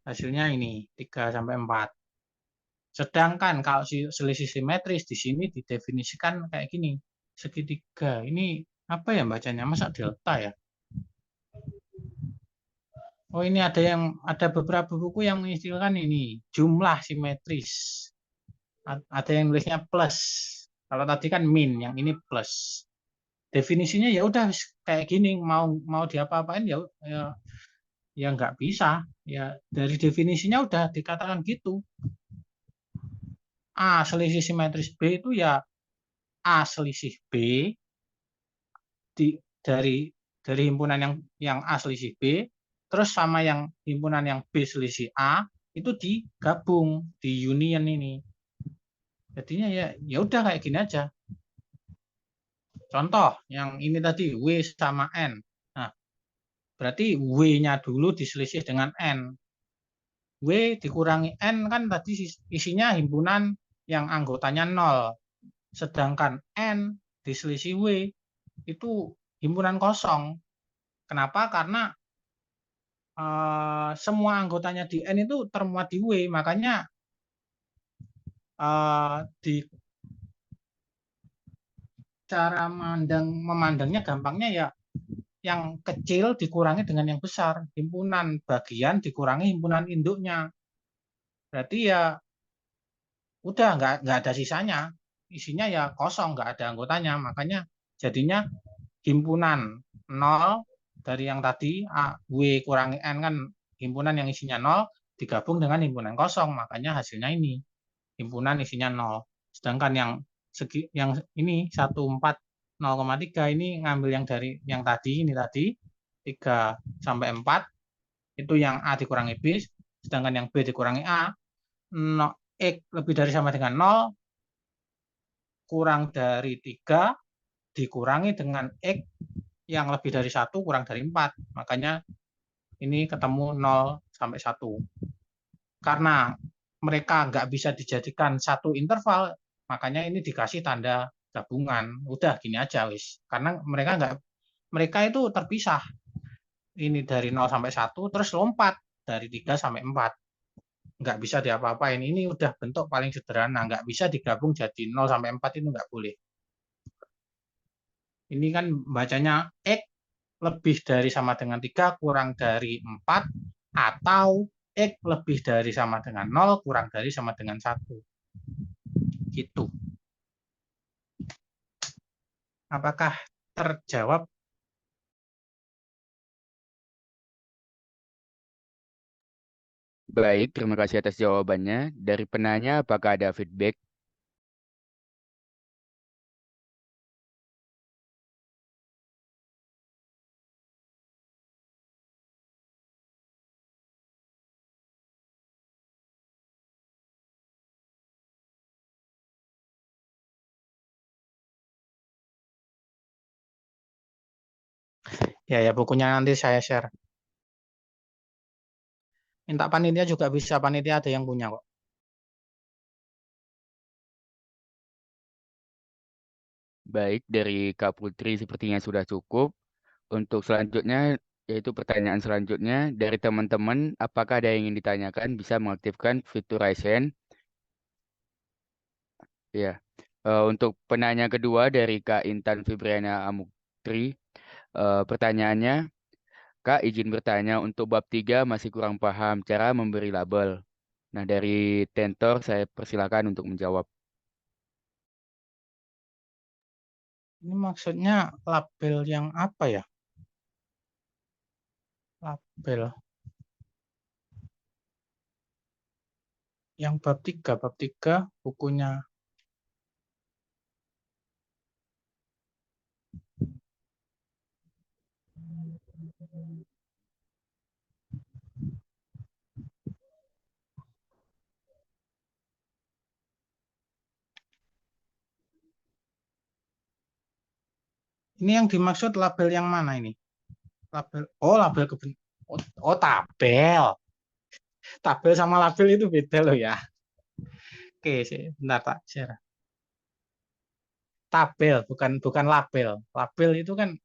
[SPEAKER 3] Hasilnya ini 3 sampai 4. Sedangkan kalau selisih simetris di sini didefinisikan kayak gini. Segitiga. Ini apa ya bacanya? Masa delta ya? Oh, ini ada beberapa buku yang mengistilahkan ini jumlah simetris. Ada yang nulisnya plus. Kalau tadi kan min, yang ini plus. Definisinya ya udah kayak gini, mau diapa-apain ya nggak bisa. Ya dari definisinya udah dikatakan gitu. A selisih simetris B itu ya A selisih B dari himpunan yang A selisih B, terus sama yang himpunan yang B selisih A itu digabung di union ini. Jadinya ya udah kayak gini aja. Contoh yang ini tadi W sama N. Nah, berarti W-nya dulu diselisih dengan N. W dikurangi N kan tadi isinya himpunan yang anggotanya 0. Sedangkan N diselisih W itu himpunan kosong. Kenapa? Karena semua anggotanya di N itu termuat di W, makanya di cara memandangnya gampangnya ya yang kecil dikurangi dengan yang besar, himpunan bagian dikurangi himpunan induknya, berarti ya udah nggak ada sisanya, isinya ya kosong, nggak ada anggotanya, makanya jadinya himpunan 0 dari yang tadi W kurangi N kan himpunan yang isinya 0 digabung dengan himpunan kosong, makanya hasilnya ini himpunan isinya 0. Sedangkan yang ini 14 0,3 ini ngambil yang dari yang tadi 3 sampai 4 itu yang A dikurangi B, sedangkan yang B dikurangi A, X lebih dari sama dengan 0 kurang dari 3 dikurangi dengan X yang lebih dari 1 kurang dari 4. Makanya ini ketemu 0 sampai 1. Karena mereka nggak bisa dijadikan satu interval, makanya ini dikasih tanda gabungan. Udah gini aja wis. Karena mereka itu terpisah. Ini dari 0 sampai 1 terus lompat dari 3 sampai 4. Nggak bisa diapa-apain. Ini udah bentuk paling sederhana, nggak bisa digabung jadi 0 sampai 4 itu nggak boleh. Ini kan bacanya X lebih dari sama dengan 3 kurang dari 4 atau X lebih dari sama dengan 0 kurang dari sama dengan 1. Gitu. Apakah terjawab?
[SPEAKER 1] Baik, terima kasih atas jawabannya. Dari penanya, apakah ada feedback?
[SPEAKER 3] Ya bukunya nanti saya share. Minta panitia juga bisa, panitia ada yang punya kok.
[SPEAKER 1] Baik, dari Kak Putri sepertinya sudah cukup. Untuk selanjutnya, yaitu pertanyaan selanjutnya dari teman-teman, apakah ada yang ingin ditanyakan? Bisa mengaktifkan fitur raise hand. Ya. Untuk penanya kedua dari Kak Intan Fibriana Amukri, pertanyaannya, Kak izin bertanya untuk bab 3 masih kurang paham cara memberi label. Nah, dari Tentor saya persilakan untuk menjawab.
[SPEAKER 3] Ini maksudnya label yang apa ya? Label. Yang bab 3 bukunya. Ini yang dimaksud label yang mana ini? Label tabel. Tabel sama label itu beda loh ya. Oke, bentar tak share. Tabel bukan label. Label itu kan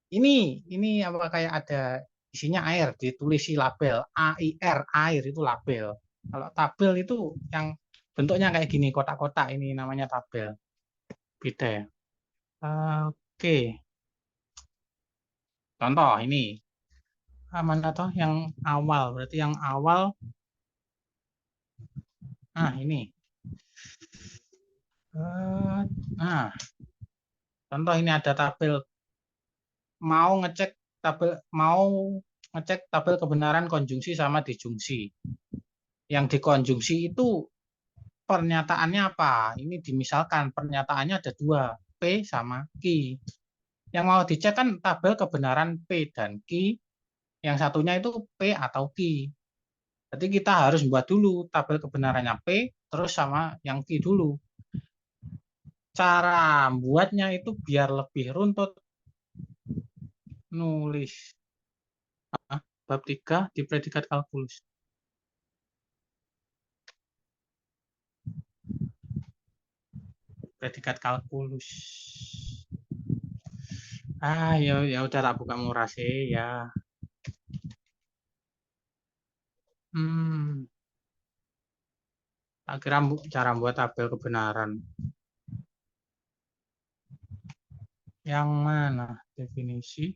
[SPEAKER 3] ini apa kayak ada isinya air, ditulisi label AIR, air itu label. Kalau tabel itu yang bentuknya kayak gini, kotak-kotak, ini namanya tabel. Beda ya. Oke. Contoh ini. mana toh yang awal? Berarti yang awal, ini. Nah, contoh ini ada tabel, mau ngecek tabel kebenaran konjungsi sama disjungsi. Yang dikonjungsi itu pernyataannya apa? Ini dimisalkan pernyataannya ada dua, P sama Q. Yang mau dicek kan tabel kebenaran P dan Q. Yang satunya itu P atau Q. Jadi kita harus buat dulu tabel kebenarannya P, terus sama yang Q dulu. Cara buatnya itu biar lebih runtut. Nulis bab 3 di predikat kalkulus. Predikat kalkulus. Ya udah tak buka murah sih ya. Tak kira cara buat tabel kebenaran. Yang mana definisi?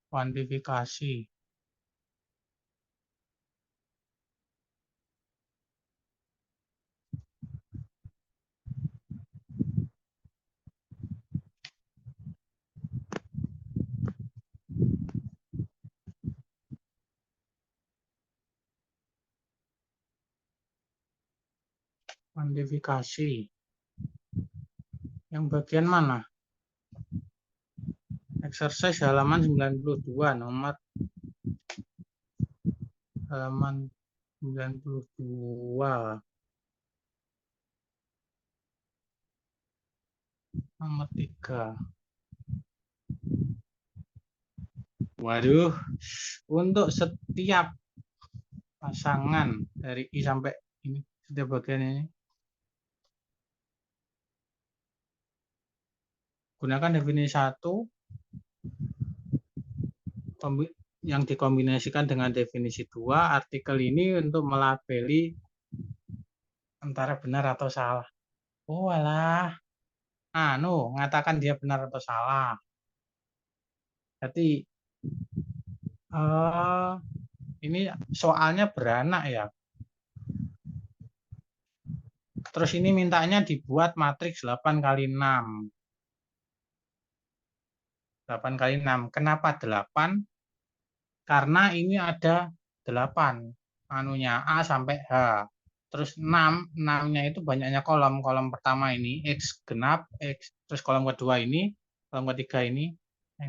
[SPEAKER 3] Kuantifikasi. Kuantifikasi. Yang bagian mana? Exercise halaman 92, nomor halaman 92. Nomor 3. Waduh, untuk setiap pasangan dari I sampai ini, setiap bagian ini, gunakan definisi 1 yang dikombinasikan dengan definisi 2 artikel ini untuk melabeli antara benar atau salah. Oh alah, ngatakan dia benar atau salah. Jadi ini soalnya beranak ya. Terus ini mintanya dibuat matriks 8 kali 6. 8 kali 6. Kenapa 8? Karena ini ada 8. Anunya A sampai H. Terus 6, 6-nya itu banyaknya kolom. Kolom pertama ini X genap, X. Terus kolom kedua ini, kolom ketiga ini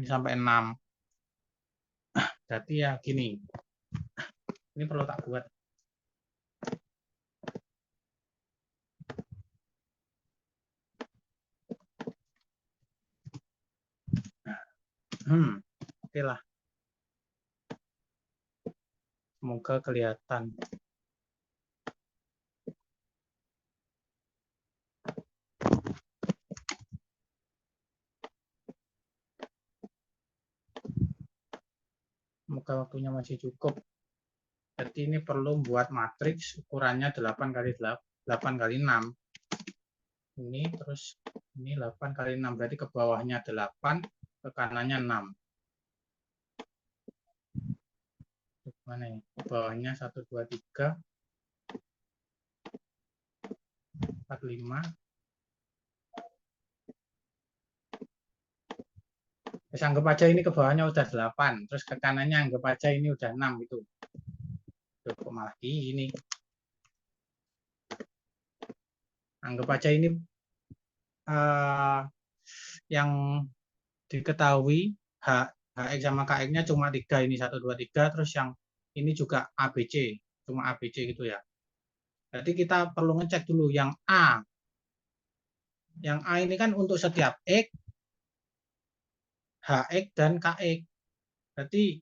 [SPEAKER 3] sampai 6. Berarti ya gini. Ini perlu tak buat. Oke lah. Semoga kelihatan. Semoga waktunya masih cukup. Jadi ini perlu buat matriks ukurannya 8 kali 8 kali 6. Ini terus ini 8 kali 6 berarti ke bawahnya 8, ke kanannya 6. Mana ini? Ke bawahnya 1 2 3 4 5. Terus anggap aja ini ke bawahnya udah 8, terus ke kanannya anggap aja ini udah 6 gitu. Kok malah ini. Anggap aja ini yang diketahui HX sama KX-nya cuma 3, ini 1 2 3, terus yang ini juga ABC, cuma ABC gitu ya. Jadi kita perlu ngecek dulu yang A. Yang A ini kan untuk setiap X, HX dan KX. Berarti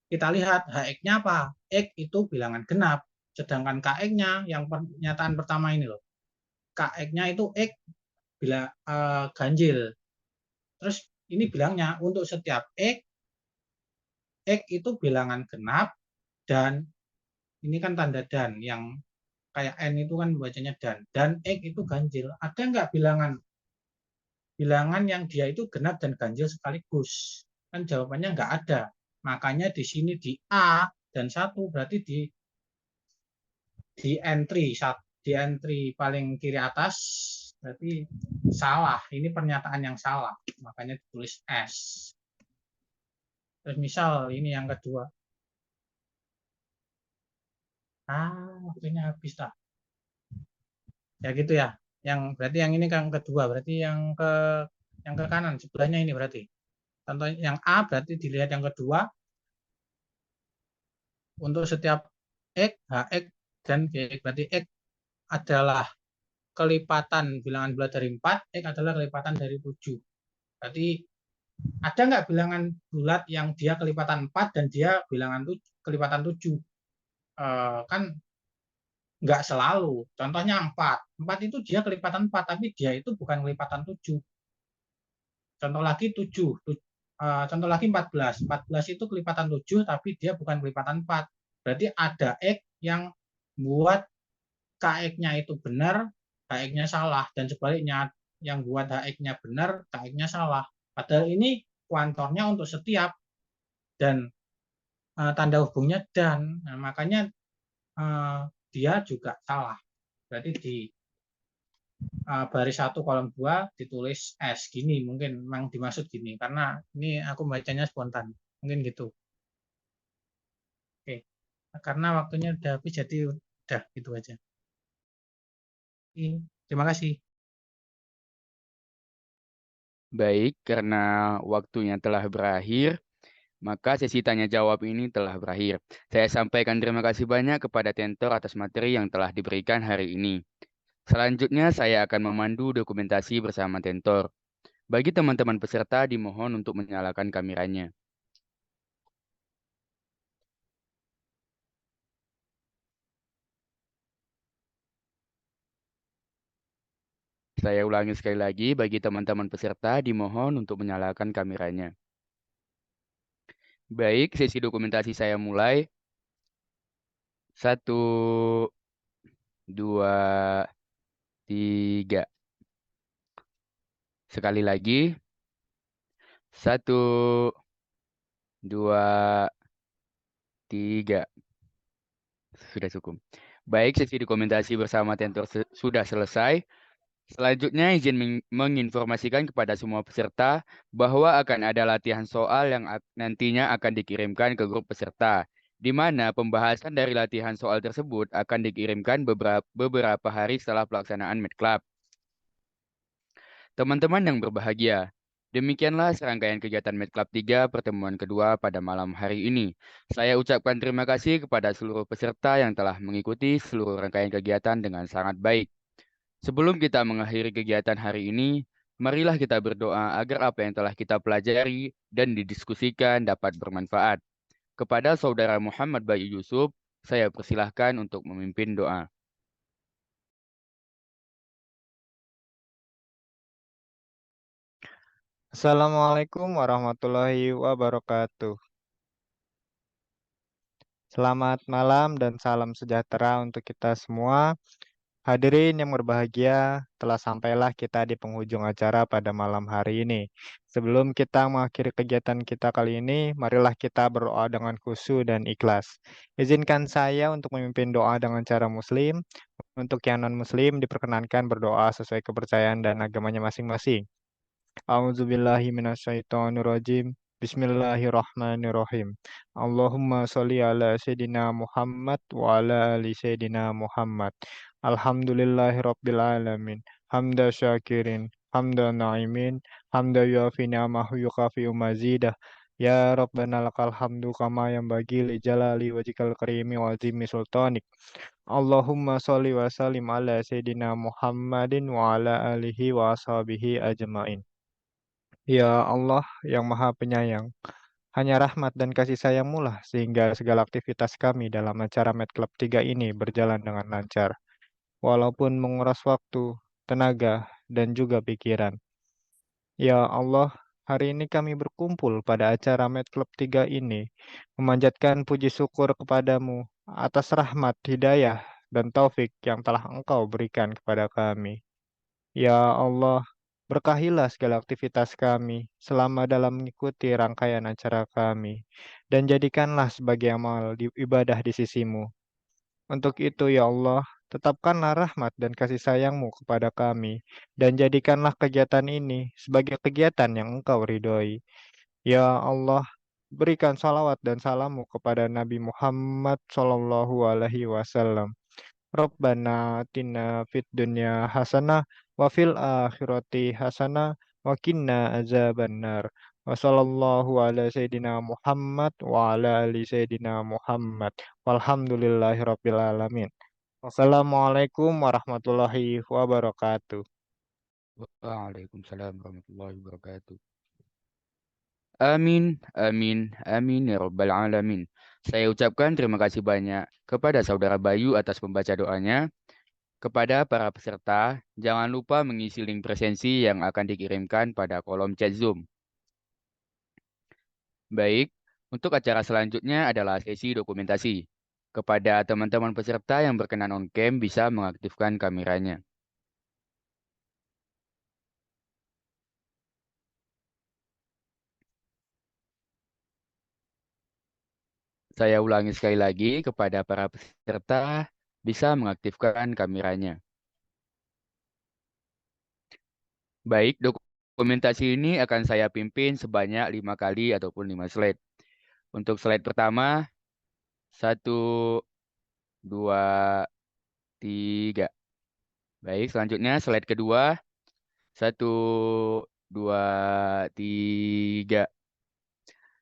[SPEAKER 3] kita lihat HX-nya apa? X itu bilangan genap, sedangkan KX-nya yang pernyataan pertama ini loh. KX-nya itu X bila ganjil. Terus ini bilangnya untuk setiap X itu bilangan genap dan ini kan tanda dan yang kayak N itu kan bacanya dan X itu ganjil. Ada nggak bilangan bilangan yang dia itu genap dan ganjil sekaligus? Kan jawabannya nggak ada. Makanya di sini di A dan 1 berarti di entry paling kiri atas berarti salah. Ini pernyataan yang salah. Makanya ditulis S. Terus misal ini yang kedua. Waktunya habis tak? Ya gitu ya. Berarti yang ini kan kedua, berarti yang ke kanan sebelahnya ini berarti. Contoh yang A berarti dilihat yang kedua. Untuk setiap X, HX, dan GX. Berarti X adalah kelipatan bilangan bulat dari 4, X adalah kelipatan dari 7. Berarti ada nggak bilangan bulat yang dia kelipatan 4 dan dia bilangan kelipatan 7? Kan nggak selalu. Contohnya 4. 4 itu dia kelipatan 4, tapi dia itu bukan kelipatan 7. Contoh lagi 7. Contoh lagi 14. 14 itu kelipatan 7, tapi dia bukan kelipatan 4. Berarti ada X yang buat KX-nya itu benar, HX-nya salah. Dan sebaliknya, yang buat HX-nya benar, KX-nya salah. Padahal ini kuantornya untuk setiap. Dan tanda hubungnya dan. Nah, makanya dia juga salah. Berarti di baris 1 kolom 2 ditulis S. Gini mungkin memang dimaksud gini. Karena ini aku bacanya spontan. Mungkin gitu. Oke. Karena waktunya udah habis, jadi udah gitu aja. Terima kasih.
[SPEAKER 1] Baik, karena waktunya telah berakhir, maka sesi tanya jawab ini telah berakhir. Saya sampaikan terima kasih banyak kepada Tentor atas materi yang telah diberikan hari ini. Selanjutnya, saya akan memandu dokumentasi bersama Tentor. Bagi teman-teman peserta, dimohon untuk menyalakan kameranya. Saya ulangi sekali lagi, bagi teman-teman peserta, dimohon untuk menyalakan kameranya. Baik, sesi dokumentasi saya mulai. 1, 2, 3. Sekali lagi. 1, 2, 3. Sudah cukup. Baik, sesi dokumentasi bersama Tentor sudah selesai. Selanjutnya, izin menginformasikan kepada semua peserta bahwa akan ada latihan soal yang nantinya akan dikirimkan ke grup peserta, di mana pembahasan dari latihan soal tersebut akan dikirimkan beberapa hari setelah pelaksanaan Med Club. Teman-teman yang berbahagia, demikianlah serangkaian kegiatan Med Club 3 pertemuan kedua pada malam hari ini. Saya ucapkan terima kasih kepada seluruh peserta yang telah mengikuti seluruh rangkaian kegiatan dengan sangat baik. Sebelum kita mengakhiri kegiatan hari ini, marilah kita berdoa agar apa yang telah kita pelajari dan didiskusikan dapat bermanfaat. Kepada Saudara Muhammad Bayu Yusuf, saya persilahkan untuk memimpin doa.
[SPEAKER 2] Assalamualaikum warahmatullahi wabarakatuh. Selamat malam dan salam sejahtera untuk kita semua. Hadirin yang berbahagia, telah sampailah kita di penghujung acara pada malam hari ini. Sebelum kita mengakhiri kegiatan kita kali ini, marilah kita berdoa dengan khusyuk dan ikhlas. Izinkan saya untuk memimpin doa dengan cara muslim. Untuk yang non-muslim diperkenankan berdoa sesuai kepercayaan dan agamanya masing-masing. A'udzubillahi minasyaitonirrajim. Bismillahirrahmanirrahim. Allahumma sholli ala Sayyidina Muhammad wa ala ali Sayyidina Muhammad. Alhamdulillahi Rabbil Alamin. Hamda syakirin, hamda na'imin, hamda yuafi ni'amahu yukafi'u mazidah. Ya Rabbana lakal hamdu kama yang bagi li jalali wajikal karimi wa azimi sultanik. Allahumma sholli wa sallim ala Sayyidina Muhammadin wa ala alihi wa ashabihi ajma'in. Ya Allah yang Maha Penyayang, hanya rahmat dan kasih sayang-Mu lah sehingga segala aktivitas kami dalam acara Med Club 3 ini berjalan dengan lancar. Walaupun menguras waktu, tenaga, dan juga pikiran. Ya Allah, hari ini kami berkumpul pada acara Med Club 3 ini, memanjatkan puji syukur kepadamu atas rahmat, hidayah, dan taufik yang telah Engkau berikan kepada kami. Ya Allah, Berkahilah segala aktivitas kami selama dalam mengikuti rangkaian acara kami, dan jadikanlah sebagai amal ibadah di sisimu. Untuk itu, ya Allah, tetapkanlah rahmat dan kasih sayang-Mu kepada kami, dan jadikanlah kegiatan ini sebagai kegiatan yang Engkau ridhoi. Ya Allah, berikan salawat dan salam-Mu kepada Nabi Muhammad Sallallahu Alaihi Wasallam. Rabbana atina fid dunya hasanah wa fil akhirati hasanah wa qina azabannar. Wa sallallahu ala sayyidina Muhammad wa ala ali sayyidina Muhammad. Walhamdulillahi rabbil alamin. Wassalamualaikum warahmatullahi wabarakatuh.
[SPEAKER 1] Waalaikumsalam warahmatullahi wabarakatuh. Amin, amin, amin ya Rabbal Alamin. Saya ucapkan terima kasih banyak kepada Saudara Bayu atas pembaca doanya. Kepada para peserta, jangan lupa mengisi link presensi yang akan dikirimkan pada kolom chat Zoom. Baik, untuk acara selanjutnya adalah sesi dokumentasi. Kepada teman-teman peserta yang berkenan on-cam bisa mengaktifkan kameranya. Saya ulangi sekali lagi kepada para peserta bisa mengaktifkan kameranya. Baik, dokumentasi ini akan saya pimpin sebanyak 5 kali ataupun 5 slide. Untuk slide pertama, 1, 2, 3. Baik, selanjutnya slide kedua, 1, 2, 3.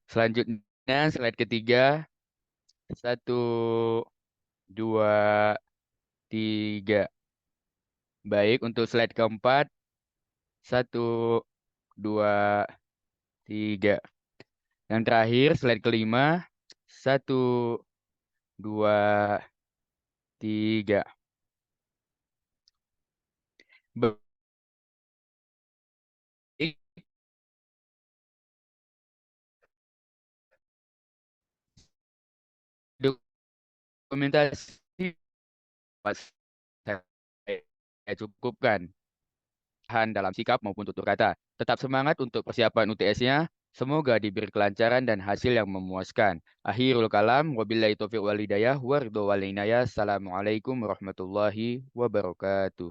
[SPEAKER 1] Selanjutnya slide ketiga, 1, 2, 3. Baik, untuk slide keempat, 1, 2, 3. Yang terakhir, slide kelima, 1, 2, 3. Baik, dokumentasi saya cukupkan dalam sikap maupun tutur kata. Tetap semangat untuk persiapan UTS-nya. Semoga diberi kelancaran dan hasil yang memuaskan. Akhirul kalam, wabillahi taufiq wal hidayah, wa ridho wal inayah. Assalamualaikum warahmatullahi wabarakatuh.